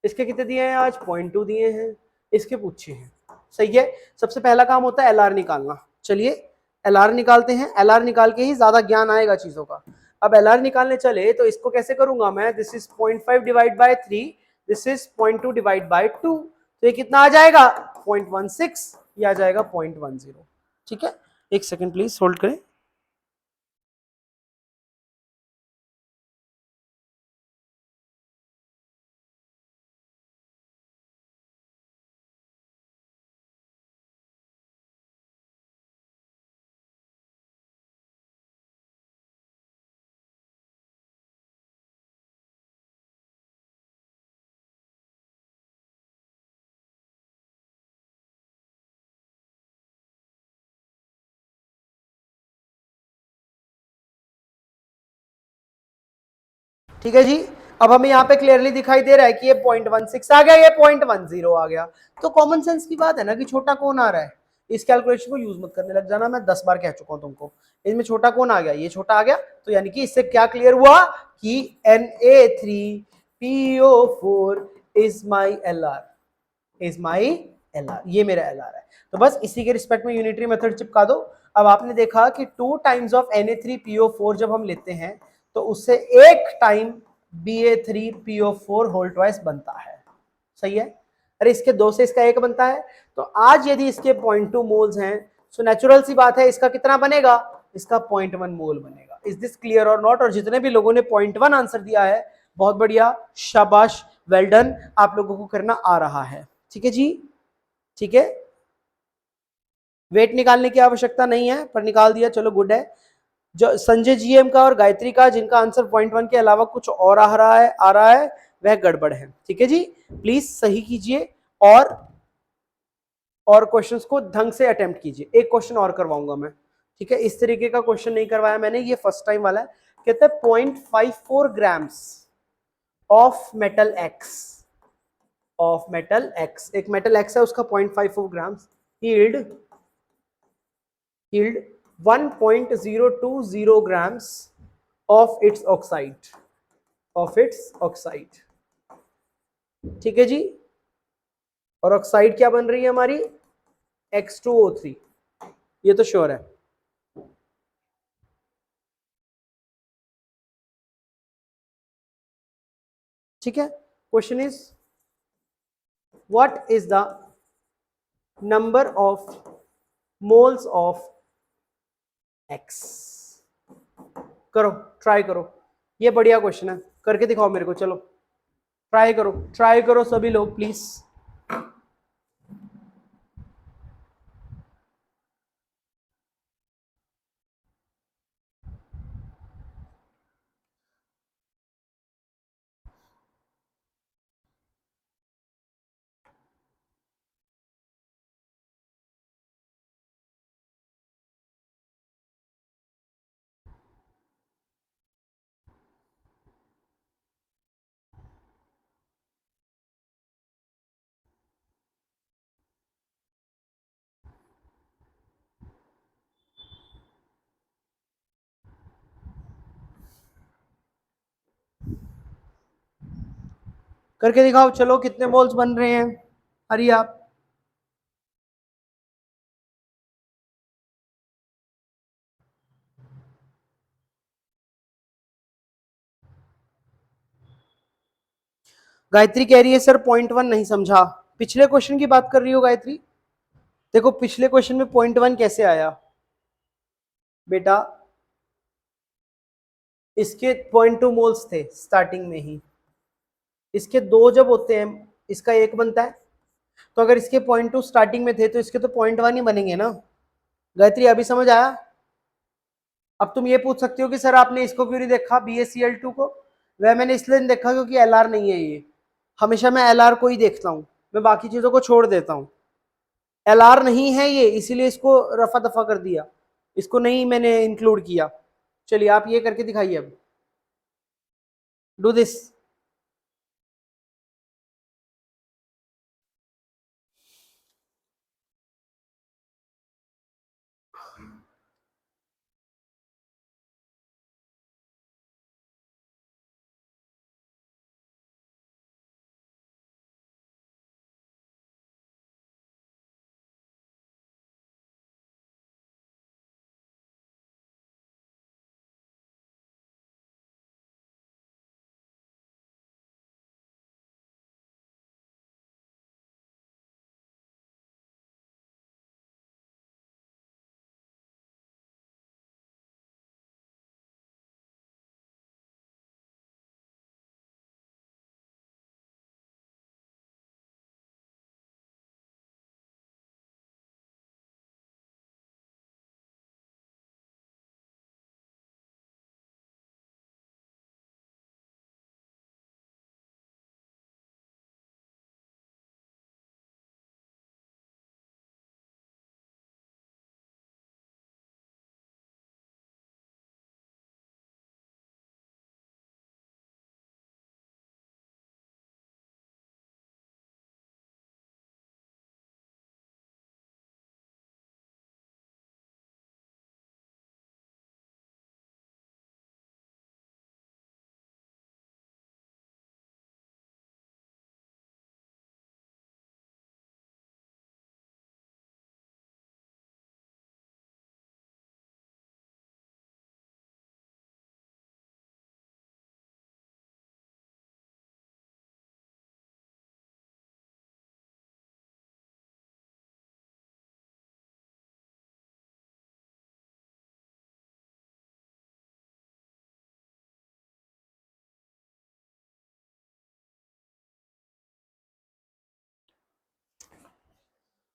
[SPEAKER 1] इसके कितने दिए हैं आज, 0.2 दिए हैं। इसके पूछे हैं, सही है। सबसे पहला काम होता है LR निकालना। चलिए LR निकालते हैं, LR निकाल के ही ज्यादा ज्ञान आएगा चीजों का। अब LR निकालने चले तो इसको कैसे करूंगा मैं, this is 0.5 divide by 3, this is 0.2 divide by 2, तो ये कितना आ जाएगा 0.16, ये आ जाएगा 0.10। ठीक है, एक सेकंड प्लीज होल्ड करें। ठीक है जी, अब हमें यहाँ पे क्लियरली दिखाई दे रहा है कि ये 0.16 आ गया, ये 0.10 आ गया। तो कॉमन सेंस की बात है ना कि छोटा कौन आ रहा है। इस कैलकुलेशन को यूज मत करने लग जाना, मैं 10 बार कह चुका हूं तुमको। इसमें छोटा कौन आ गया, ये छोटा आ गया। तो यानी कि इससे क्या क्लियर हुआ कि Na3PO4 is my LR, is my LR, ये मेरा LR है। तो बस इसी के रिस्पेक्ट में यूनिटरी मेथड चिपका दो। अब आपने देखा कि 2 टाइम्स ऑफ Na3PO4 जब हम लेते हैं तो उससे एक टाइम Ba3PO4 होल ट्वाइस बनता है। सही है, अरे इसके 2 से इसका 1 बनता है। तो आज यदि इसके 0.2 मोल्स हैं, सो नेचुरल सी बात है इसका कितना बनेगा, इसका 0.1 मोल बनेगा। इज दिस क्लियर और नॉट। और जितने भी लोगों ने 0.1 आंसर दिया है, बहुत बढ़िया, शाबाश, वेल डन, आप लोगों को करना आ रहा है। ठीक है जी, ठीक है, वेट निकालने की आवश्यकता नहीं है पर निकाल दिया, चलो गुड है। जो संजय GM का और गायत्री का, जिनका आंसर 0.1 के अलावा कुछ और आ रहा है वह गड़बड़ है। ठीक है जी, प्लीज सही कीजिए और क्वेश्चंस को ढंग से अटेम्प्ट कीजिए। एक क्वेश्चन और करवाऊंगा मैं, ठीक है, इस तरीके का क्वेश्चन नहीं करवाया मैंने, ये फर्स्ट टाइम वाला है। कहते हैं 0.54 ग्राम्स ऑफ मेटल एक्स, एक मेटल एक्स है उसका 0.54 grams yield 1.020 grams of its oxide। ठीक है जी, और ऑक्साइड क्या बन रही है हमारी, X2O3, ये तो श्योर है। ठीक है, question is what is the number of moles of X। करो, ट्राई करो, ये बढ़िया क्वेश्चन है, करके दिखाओ मेरे को। चलो ट्राई करो सभी लोग प्लीज। करके दिखाओ, चलो कितने मोल्स बन रहे हैं, हरी आप। गायत्री कह रही है सर .1 नहीं समझा, पिछले क्वेश्चन की बात कर रही हो गायत्री? देखो पिछले क्वेश्चन में .1 कैसे आया बेटा, इसके 0.2 मोल्स थे स्टार्टिंग में ही, इसके दो जब होते हैं इसका एक बनता है, तो अगर इसके 0.2 स्टार्टिंग में थे तो इसके तो 0.1 ही बनेंगे ना। गायत्री अभी समझ आया? अब तुम ये पूछ सकते हो कि सर आपने इसको क्यों नहीं देखा BaCl2 को? वह मैंने इसलिए नहीं देखा क्योंकि Lr नहीं है ये, हमेशा मैं Lr को ही देखता हूं, मैं बाकी चीजों को छोड़ देता हूं। Lr नहीं है ये, इसीलिए इसको रफा दफा कर दिया, इसको नहीं मैंने इंक्लूड किया। चलिए आप ये करके दिखाइए, अब डू दिस।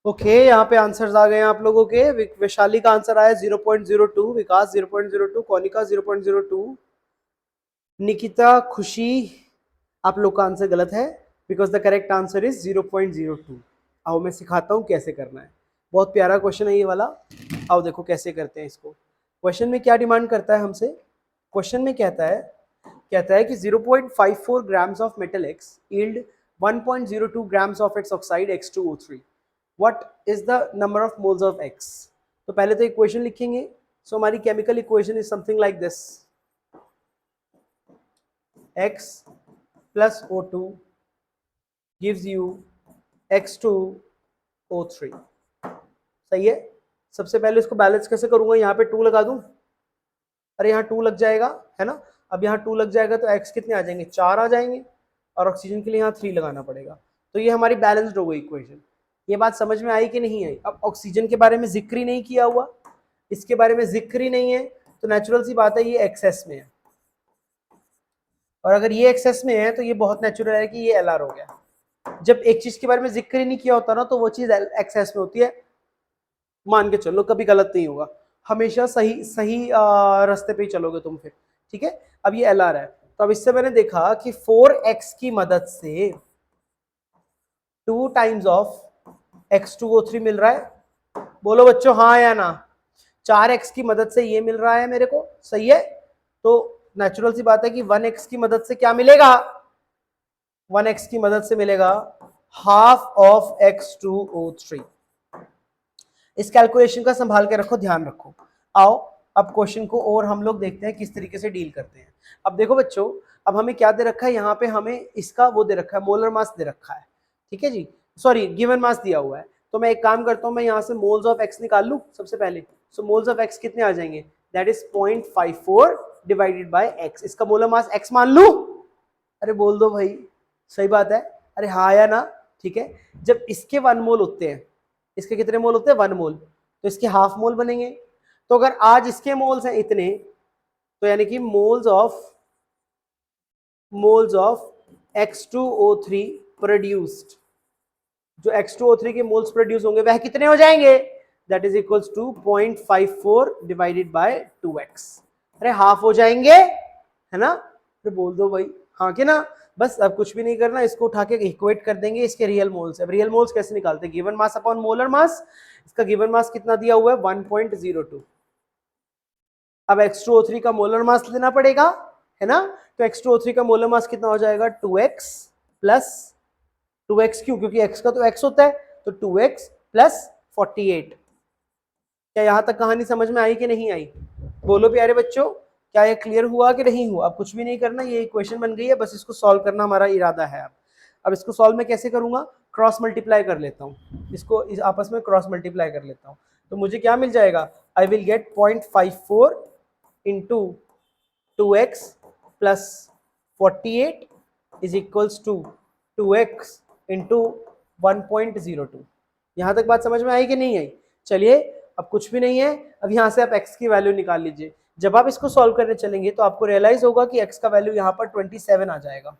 [SPEAKER 1] ओके यहाँ पे आंसर्स आ गए हैं आप लोगों के। वैशाली का आंसर आया 0.02, विकास 0.02, कोनिका 0.02, निकिता, खुशी, आप लोग का आंसर गलत है, because the correct answer is 0.02। आओ मैं सिखाता हूँ कैसे करना है, बहुत प्यारा क्वेश्चन है ये वाला। आओ देखो कैसे करते हैं इसको। क्वेश्चन में क्या डिमांड करता है हमसे? क्वेश्चन में कहता है कि 0.54 grams of metal X yield 1.02 grams of its oxide X2O3. What is the number of moles of X? तो पहले तो इक्वेशन लिखेंगे। सो हमारी chemical equation is something like this, X plus O2 gives you X2O3। सही है। सबसे पहले इसको बैलेंस कैसे करूंगा, यहाँ पे 2 लगा दूं, अरे यहाँ 2 लग जाएगा है ना। अब यहाँ 2 लग जाएगा तो X कितने आ जाएंगे, 4 आ जाएंगे, और ऑक्सीजन के लिए यहाँ 3 लगाना पड़ेगा। तो ये हमारी बैलेंस्ड हो गई इक्वेशन। ये बात समझ में आई कि नहीं आई? अब ऑक्सीजन के बारे में जिक्र ही नहीं किया हुआ, इसके बारे में जिक्र ही नहीं है, तो नेचुरल सी बात है ये एक्सेस में है, और अगर ये एक्सेस में है तो ये बहुत नेचुरल है कि ये Lr हो गया। जब एक चीज के बारे में जिक्र ही नहीं किया होता ना, तो वो चीज एक्सेस में होती है। मान के चलो कभी गलत नहीं होगा, हमेशा सही सही रास्ते पे ही चलोगे तुम फिर, ठीक है। अब ये Lr है, तो अब इससे मैंने देखा कि 4x की मदद से 2 टाइम्स ऑफ X2O3 मिल रहा है। बोलो बच्चों हाँ या ना। 4x की मदद से ये मिल रहा है मेरे को, सही है। तो नेचुरल सी बात है कि 1x की मदद से क्या मिलेगा, 1x की मदद से मिलेगा हाफ ऑफ X2O3। इस कैलकुलेशन का संभाल के रखो, ध्यान रखो। आओ अब क्वेश्चन को और हम लोग देखते हैं किस तरीके से डील करते हैं। अब देखो बच्चों, अब हमें क्या दे रखा है, यहाँ पे हमें इसका वो दे रखा है, मोलर मास दे रखा है, ठीक है जी, सॉरी गिवन मास दिया हुआ है। तो मैं एक काम करता हूँ, मैं यहाँ से मोल्स ऑफ एक्स निकाल लूँ सबसे पहले। सो मोल्स ऑफ एक्स कितने आ जाएंगे, that is 0.54 divided bye x. इसका मोलर मास एक्स मान लूँ? अरे बोल दो भाई, सही बात है, अरे हाँ या ना, ठीक है। जब इसके 1 मोल होते हैं, इसके कितने मोल होते हैं, 1 मोल, तो इसके हाफ मोल बनेंगे। तो अगर आज इसके मोल्स हैं इतने, तो यानी कि मोल्स ऑफ X2O3 प्रोड्यूस्ड, जो X2O3 के मोल्स प्रोड्यूस होंगे वह कितने हो जाएंगे, that is equals to 0.54 divided by 2x। अरे हाफ हो जाएंगे, है ना? अरे बोल दो भाई हाँ कि ना। बस अब कुछ भी नहीं करना, इसको उठा के इक्वेट कर देंगे इसके रियल मोल्स। अब रियल मोल्स कैसे निकालते हैं, given mass upon molar mass. इसका गिवन मास कितना दिया हुआ है, 1.02। अब X2O3 का मोलर मास लेना पड़ेगा, है ना? तो X2O3 का मोलर मास कितना हो जाएगा, 2x प्लस 2x, क्यों, क्योंकि x का तो x होता है, तो 2x प्लस 48। क्या यहां तक कहानी समझ में आई कि नहीं आई? बोलो प्यारे बच्चों, क्या ये क्लियर हुआ कि नहीं हुआ? अब कुछ भी नहीं करना, ये इक्वेशन बन गई है, बस इसको सॉल्व करना हमारा इरादा है। अब इसको सॉल्व में कैसे करूंगा, क्रॉस मल्टीप्लाई कर लेता हूँ, इसको इस आपस में क्रॉस मल्टीप्लाई कर लेता हूँ। तो मुझे क्या मिल जाएगा, I will get 0.54 into 2x plus 48 is equals to 2x into 1.02। यहां तक बात समझ में आई कि नहीं आई? चलिए, अब कुछ भी नहीं है, अब यहां से आप x की वैल्यू निकाल लीजिए। जब आप इसको सॉल्व करने चलेंगे तो आपको रियलाइज होगा कि x का वैल्यू यहाँ पर 27 आ जाएगा।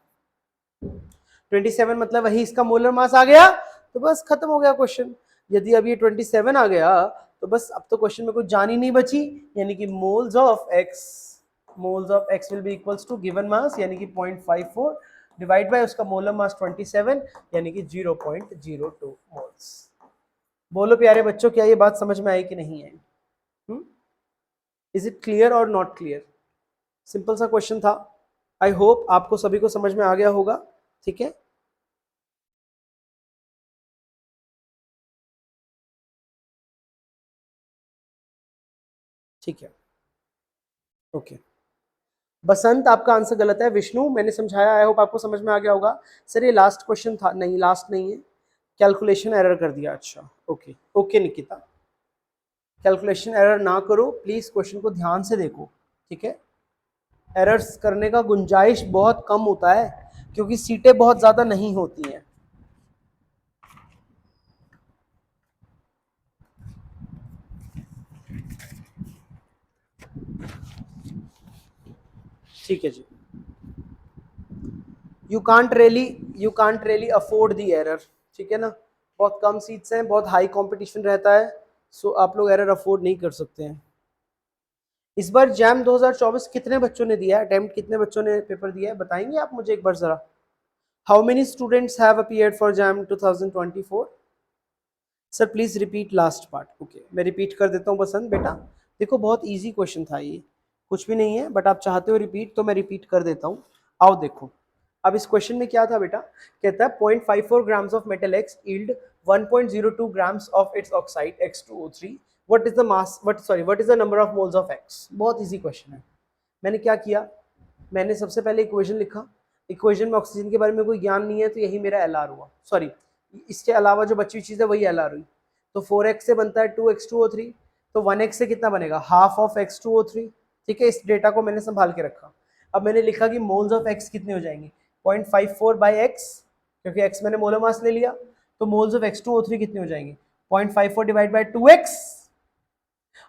[SPEAKER 1] 27 मतलब वही इसका मोलर मास आ गया, तो बस खत्म हो गया क्वेश्चन। यदि अब ये 27 आ गया तो बस अब तो क्वेश्चन में कुछ जान ही नहीं बची, यानी कि moles of x will be equals to given mass यानी कि 0.54 डिवाइड बाय उसका मोलर मास 27 यानी कि 0.02 मोल्स। बोलो प्यारे बच्चों, क्या ये बात समझ में आई कि नहीं आई? इज इट क्लियर और नॉट क्लियर? सिंपल सा क्वेश्चन था, आई होप आपको सभी को समझ में आ गया होगा, ठीक है। ठीक है, ओके। बसंत, आपका आंसर गलत है। विष्णु, मैंने समझाया, आई होप आपको समझ में आ गया होगा। सर ये लास्ट क्वेश्चन था, नहीं लास्ट नहीं है, कैलकुलेशन एरर कर दिया। अच्छा okay okay Nikita, calculation error ना करो प्लीज, क्वेश्चन को ध्यान से देखो, ठीक है। एरर्स करने का गुंजाइश बहुत कम होता है क्योंकि सीटें बहुत ज्यादा नहीं होती हैं। ठीक है जी, you can't really afford the error, ठीक है ना। बहुत कम सीट्स हैं, बहुत हाई कंपटीशन रहता है, सो आप लोग एरर अफोर्ड नहीं कर सकते हैं। इस बार जैम 2024 कितने बच्चों ने दिया है, अटेम्प्ट कितने बच्चों ने पेपर दिया है, बताएंगे आप मुझे एक बार जरा। How many students have appeared for jam 2024? Sir please repeat last part. Okay, मैं रिपीट कर देता हूँ बसंत बेटा। देखो बहुत इजी क्वेश्चन था ये, कुछ भी नहीं है, बट आप चाहते हो रिपीट तो मैं रिपीट कर देता हूँ। आओ देखो, अब इस क्वेश्चन में क्या था बेटा, कहता है 0.54 grams of metal x yield 1.02 grams of its oxide X2O3, what is the mass, what is the number of moles of x. बहुत इजी क्वेश्चन है। मैंने क्या किया, मैंने सबसे पहले इक्वेशन लिखा, इक्वेशन में ऑक्सीजन के बारे में कोई ज्ञान नहीं है तो यही मेरा एल आर हुआ, सॉरी इसके अलावा जो बची हुई चीज़ है वही एल आर हुई। तो 4x से बनता है 2x2O3, तो 1x से कितना बनेगा, हाफ ऑफ X2O3, ठीक है। इस डेटा को मैंने संभाल के रखा। अब मैंने लिखा कि मोल्स ऑफ x कितने हो जाएंगे, 0.54 बाई x, क्योंकि x मैंने मोलर मास ले लिया, तो मोल्स ऑफ X2O3 कितने हो जाएंगे, 0.54 डिवाइड बाई 2x,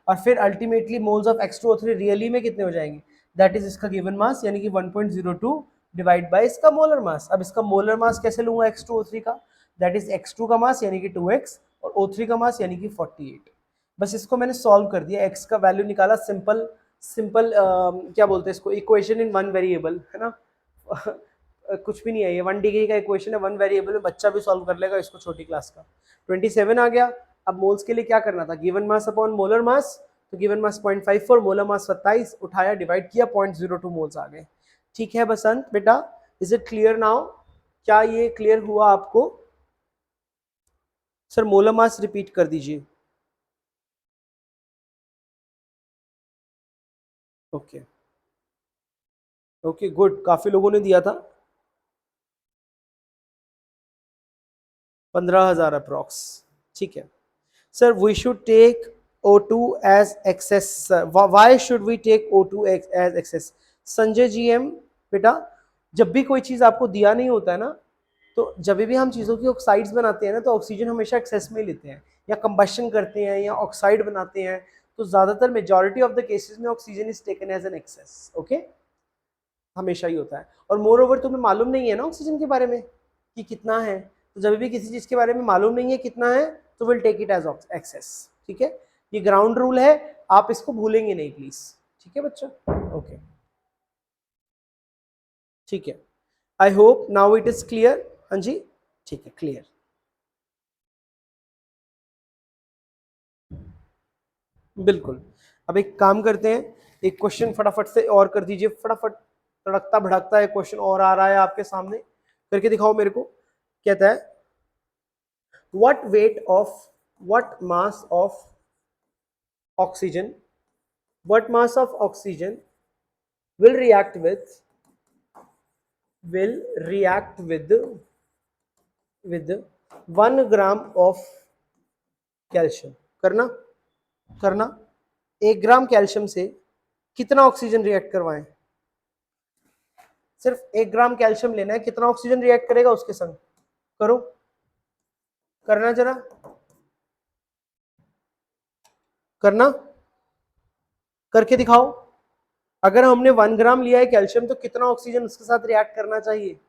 [SPEAKER 1] और फिर ultimately moles of X2O3 really में कितने हो जाएंगे, दैट इज इसका गिवन मास यानी कि 1.02 डिवाइड बाय इसका मोलर मास। अब इसका मोलर मास कैसे लूंगा X2O3 का, दैट इज X2 का मास यानी कि 2x और O3 का मास यानी कि 48। बस इसको मैंने सॉल्व कर दिया, x का वैल्यू निकाला, सिंपल सिंपल क्या बोलते हैं इसको, इक्वेशन इन वन वेरिएबल, है ना। कुछ भी नहीं है ये, 1 डिग्री का इक्वेशन है, 1 वेरिएबल में बच्चा भी सॉल्व कर लेगा इसको, छोटी क्लास का। 27 आ गया। अब मोल्स के लिए क्या करना था, given mass upon molar mass, तो गिवन मास 0.54, मोलर मास 27, उठाया डिवाइड किया 0.02 मोल्स आ गए। ठीक है बसंत बेटा, इज इट क्लियर नाउ? क्या ये क्लियर हुआ आपको? सर मोलर मास रिपीट कर दीजिए। ओके ओके गुड, काफी लोगों ने दिया था। 15,000 अप्रॉक्स, ठीक है। Sir we should take O2 as excess, why should we take O2 as excess? Sanjay ji M, बेटा जब भी कोई चीज आपको दिया नहीं होता है ना, तो जब भी हम चीज़ों की ऑक्साइड्स बनाते हैं ना, तो ऑक्सीजन हमेशा एक्सेस में लेते हैं, या कंबशन करते हैं या ऑक्साइड बनाते हैं, तो ज़्यादातर मेजॉरिटी ऑफ द केसेस में oxygen is taken as an excess. Okay, हमेशा ही होता है। और मोर ओवर तुम्हें मालूम नहीं है ना ऑक्सीजन के बारे में कि कितना है, तो जब भी किसी चीज़ के बारे में मालूम नहीं है कितना है, तो will take it as excess. ठीक है, ये ग्राउंड रूल है, आप इसको भूलेंगे नहीं प्लीज। ठीक है बच्चों, ओके ठीक है। I hope now it is clear. हाँ जी, ठीक है, क्लियर। बिल्कुल। अब एक काम करते हैं, एक क्वेश्चन फटाफट से और कर दीजिए, फटाफट तड़कता भड़कता एक क्वेश्चन और आ रहा है आपके सामने, करके दिखाओ मेरे को। कहता है what weight of, what mass of oxygen, what mass of oxygen will react with, will react with 1 gram of calcium. करना करना 1 ग्राम कैल्शियम से कितना ऑक्सीजन रिएक्ट करवाएं? सिर्फ 1 ग्राम कैल्शियम लेना है, कितना ऑक्सीजन रिएक्ट करेगा उसके संग? करो, करना जरा, करना, करके दिखाओ। अगर हमने 1 ग्राम लिया है कैल्शियम, तो कितना ऑक्सीजन उसके साथ रिएक्ट करना चाहिए?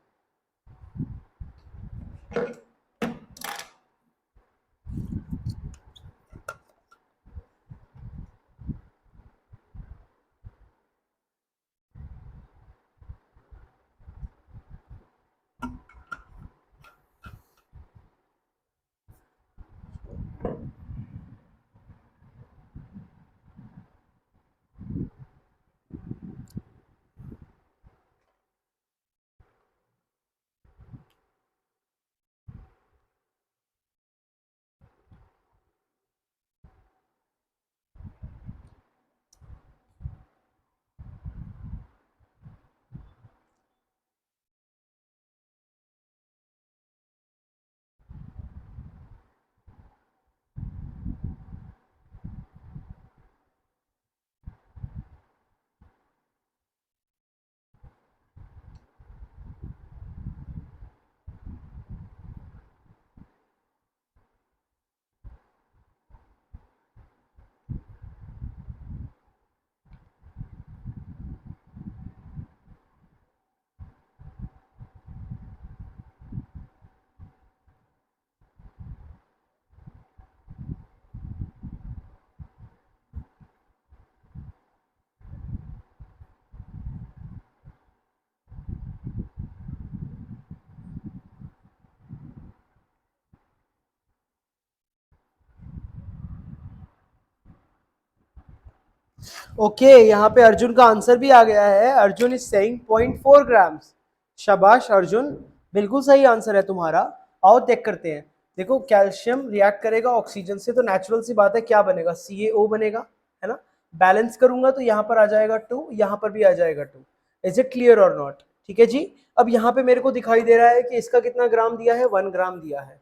[SPEAKER 1] ओके, यहाँ पे अर्जुन का आंसर भी आ गया है। Arjun is saying 0.4 grams. शाबाश अर्जुन, बिल्कुल सही आंसर है तुम्हारा। आओ चेक करते हैं। देखो, कैल्शियम रिएक्ट करेगा ऑक्सीजन से, तो नेचुरल सी बात है क्या बनेगा? CaO बनेगा, है ना। बैलेंस करूंगा तो यहाँ पर आ जाएगा 2, यहाँ पर भी आ जाएगा 2। इज इट क्लियर और नॉट? ठीक है जी। अब यहाँ पे मेरे को दिखाई दे रहा है कि इसका कितना ग्राम दिया है? 1 ग्राम दिया है।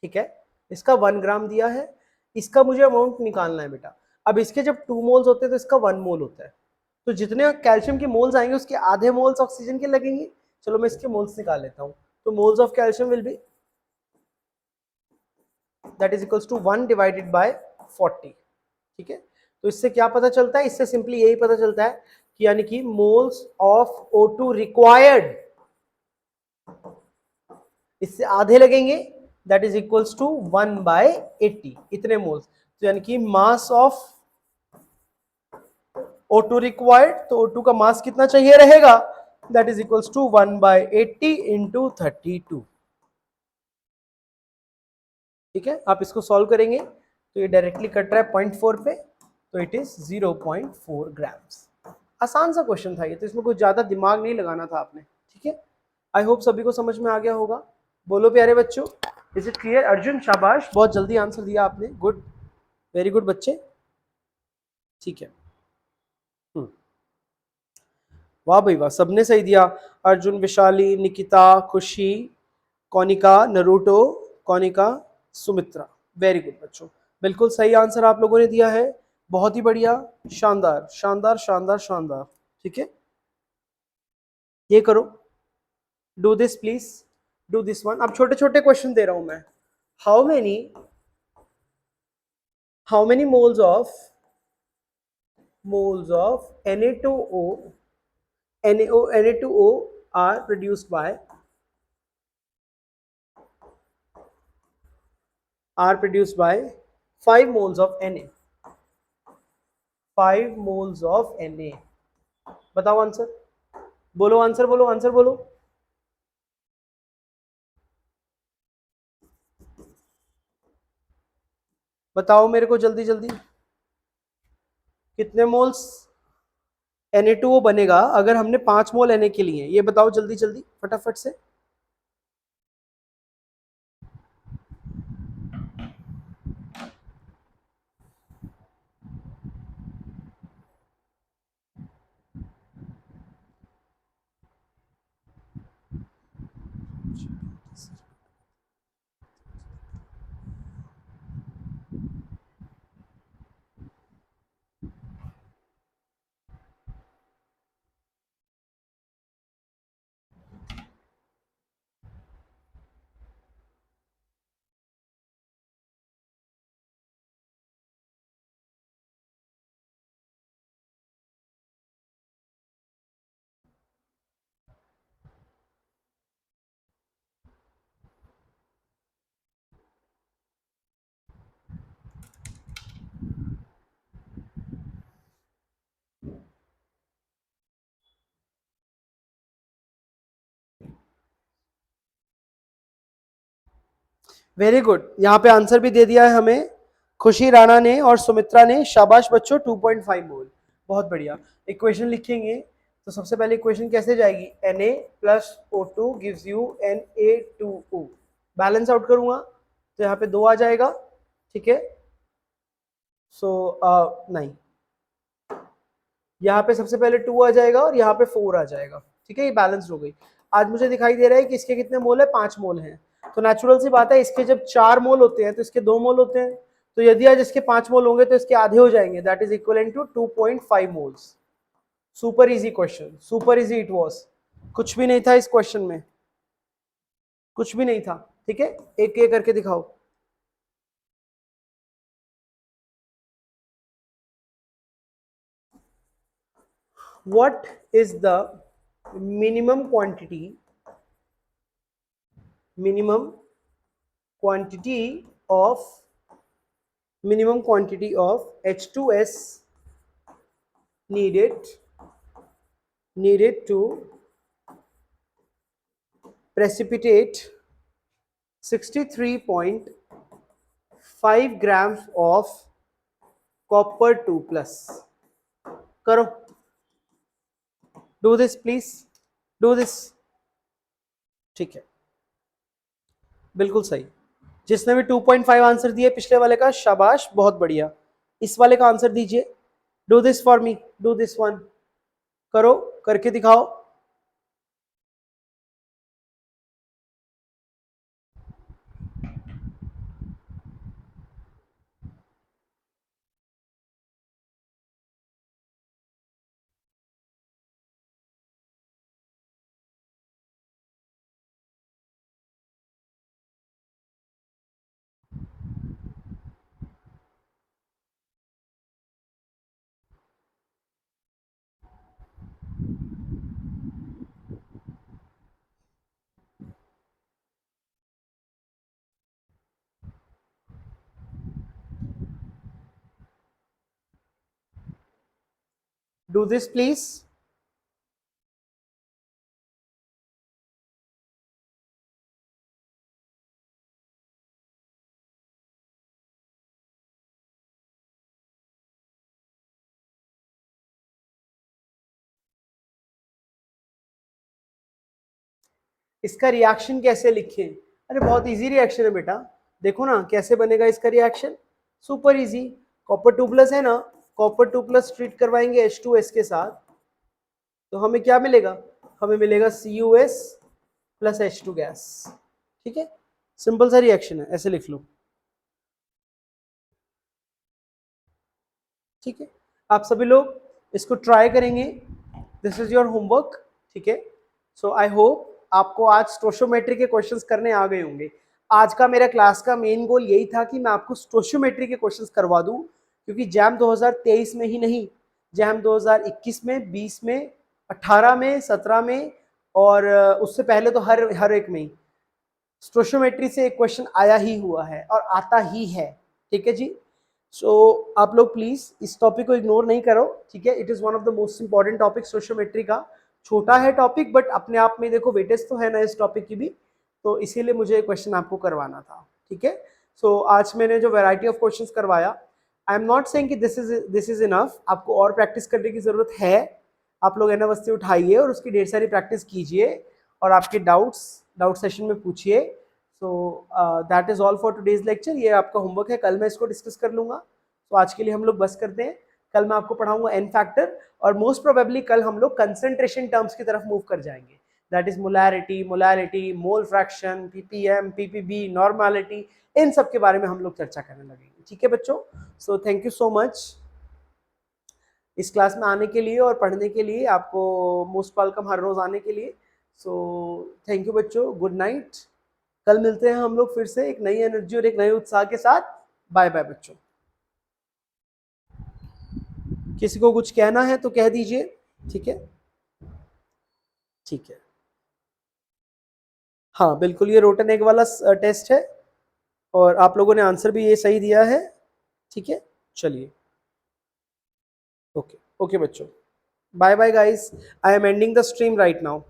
[SPEAKER 1] ठीक है, इसका 1 ग्राम दिया है। इसका मुझे अमाउंट निकालना है बेटा। अब इसके जब 2 मोल्स होते हैं तो इसका 1 मोल होता है, तो जितने कैल्शियम के मोल्स आएंगे उसके आधे मोल्स ऑक्सीजन के लगेंगे। चलो मैं इसके मोल्स निकाल लेता हूं। तो moles of calcium will be, that is equals to 1 divided by 40। ठीक है, तो इससे क्या पता चलता है? इससे सिंपली यही पता चलता है कि यानी कि मोल्स ऑफ O2 रिक्वायर्ड, इससे आधे लगेंगे, दैट इज इक्वल्स टू 1/80, इतने मोल्स। तो यानी कि मास ऑफ O2 रिक्वायर्ड, तो O2 का मास कितना चाहिए रहेगा? That is equals to 1/80 into 32। ठीक है, आप इसको सॉल्व करेंगे तो ये डायरेक्टली कट रहा है 0.4 पे, तो इट इज 0.4 ग्राम्स। आसान सा क्वेश्चन था ये, तो इसमें कुछ ज्यादा दिमाग नहीं लगाना था आपने। ठीक है, आई होप सभी को समझ में आ गया होगा। बोलो प्यारे बच्चों, इज इट क्लियर? अर्जुन शाबाश, बहुत जल्दी आंसर दिया आपने, गुड, वेरी गुड बच्चे। ठीक है, वाह भाई वाह, सबने सही दिया। अर्जुन, विशाली, निकिता, खुशी, कौनिका, नरूटो, कौनिका, सुमित्रा। वेरी गुड बच्चों, बिल्कुल सही आंसर आप लोगों ने दिया है। बहुत ही बढ़िया, शानदार शानदार शानदार शानदार। ठीक है, ये करो, do this please, do this one. अब छोटे छोटे क्वेश्चन दे रहा हूं मैं। How many moles of Na2O are produced by 5 moles of Na। 5 moles of Na। बताओ आंसर, बोलो आंसर, बोलो आंसर, बोलो। बताओ मेरे को जल्दी जल्दी, कितने मोल्स Na2O बनेगा अगर हमने 5 मोल Na के लिए? ये बताओ जल्दी जल्दी फटाफट से। वेरी गुड, यहाँ पे आंसर भी दे दिया है हमें खुशी राणा ने और सुमित्रा ने। शाबाश बच्चों, 2.5 मोल। बहुत बढ़िया। इक्वेशन लिखेंगे तो सबसे पहले इक्वेशन कैसे जाएगी? Na plus O2 gives you Na2O। Balance out करूंगा तो यहाँ पे 2 आ जाएगा। ठीक है, सो नहीं, यहाँ पे सबसे पहले 2 आ जाएगा और यहाँ पे 4 आ जाएगा। ठीक है, ये बैलेंस हो गई। आज मुझे दिखाई दे रहा है कि इसके कितने मोल है? 5 मोल हैं। तो नेचुरल सी बात है, इसके जब 4 मोल होते हैं तो इसके 2 मोल होते हैं। तो यदि आज इसके 5 मोल होंगे तो इसके आधे हो जाएंगे, that is equal to 2.5 moles. Super easy question, super easy it was. कुछ भी नहीं था इस क्वेश्चन में, कुछ भी नहीं था। ठीक है, एक एक करके दिखाओ। What is the minimum quantity of H2S needed to precipitate 63.5 grams of copper 2 plus? करो, do this please, do this. ठीक है, बिल्कुल सही। जिसने भी 2.5 आंसर दिए पिछले वाले का, शाबाश, बहुत बढ़िया। इस वाले का आंसर दीजिए। Do this for me, do this one. करो, करके दिखाओ। Do this please. इसका रिएक्शन कैसे लिखें? अरे बहुत इजी रिएक्शन है बेटा, देखो ना कैसे बनेगा इसका reaction. Super easy. Copper 2 plus है ना, कॉपर 2 प्लस ट्रीट करवाएंगे H2S के साथ, तो हमें क्या मिलेगा, हमें मिलेगा CuS प्लस H2 गैस। ठीक है, सिंपल सा रिएक्शन है, ऐसे लिख लो। ठीक है, आप सभी लोग इसको ट्राई करेंगे, दिस इज योर होमवर्क। ठीक है, सो आई होप आपको आज स्टोशियोमेट्री के क्वेश्चंस करने आ गए होंगे। आज का मेरा क्लास का मेन गोल यही था कि मैं आपको स्टोशियोमेट्री के क्वेश्चंस करवा दूं, क्योंकि जैम 2023 में ही नहीं, जैम 2021 में, 20 में, 18 में, 17 में और उससे पहले तो हर एक में स्टोशियोमेट्री से एक क्वेश्चन आया ही हुआ है और आता ही है। ठीक है जी, सो आप लोग प्लीज इस टॉपिक को इग्नोर नहीं करो। ठीक है, it is one of the most important topic sociometry का। छोटा है टॉपिक बट अपने आप में देखो वेटेज तो है ना इस टॉपिक की भी, तो इसीलिए मुझे क्वेश्चन आपको करवाना था। ठीक है, सो आज मैंने जो वैरायटी ऑफ क्वेश्चंस करवाया, आई एम नॉट सेइंग कि दिस इज इनफ, आपको और प्रैक्टिस करने की जरूरत है। आप लोग एनावस्थी उठाइए और उसकी ढेर सारी प्रैक्टिस कीजिए और आपके डाउट सेशन में पूछिए। So that is all for today's lecture. ये आपका होमवर्क है, कल मैं इसको डिस्कस कर लूंगा। तो आज के लिए हम लोग बस करते हैं, कल मैं आपको पढ़ाऊंगा एन फैक्टर और मोस्ट प्रोबेबली कल हम लोग कंसंट्रेशन टर्म्स की तरफ मूव कर जाएंगे। That is molarity, mole fraction, ppm, ppb, normality, इन सब के बारे में हम लोग चर्चा करने लगेंगे। ठीक है बच्चों, so thank you so much इस क्लास में आने के लिए और पढ़ने के लिए, आपको मोस्ट वेलकम हर रोज आने के लिए। सो थैंक यू बच्चों, गुड नाइट। कल मिलते हैं हम लोग फिर से एक नई एनर्जी और एक नए उत्साह के साथ। बाय बाय बच्चों। किसी को कुछ कहना है तो कह दीजिए। ठीक है, ठीक है, हाँ बिल्कुल, ये रोटन एग वाला टेस्ट है और आप लोगों ने आंसर भी ये सही दिया है। ठीक है, चलिए, ओके ओके बच्चों, bye bye guys, I am ending the stream right now.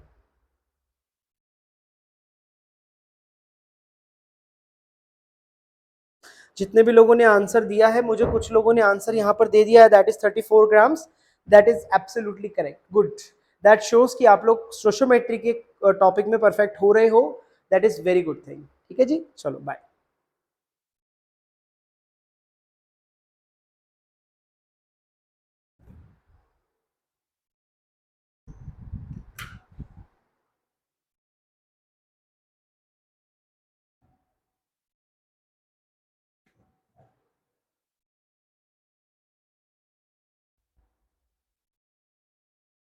[SPEAKER 1] जितने भी लोगों ने आंसर दिया है, मुझे कुछ लोगों ने आंसर यहाँ पर दे दिया है, that is 34 grams, that is absolutely correct, good. That shows कि आप लोग सोशियोमेट्री के टॉपिक में परफेक्ट हो रहे हो, that is very good thing. ठीक है जी, चलो बाय।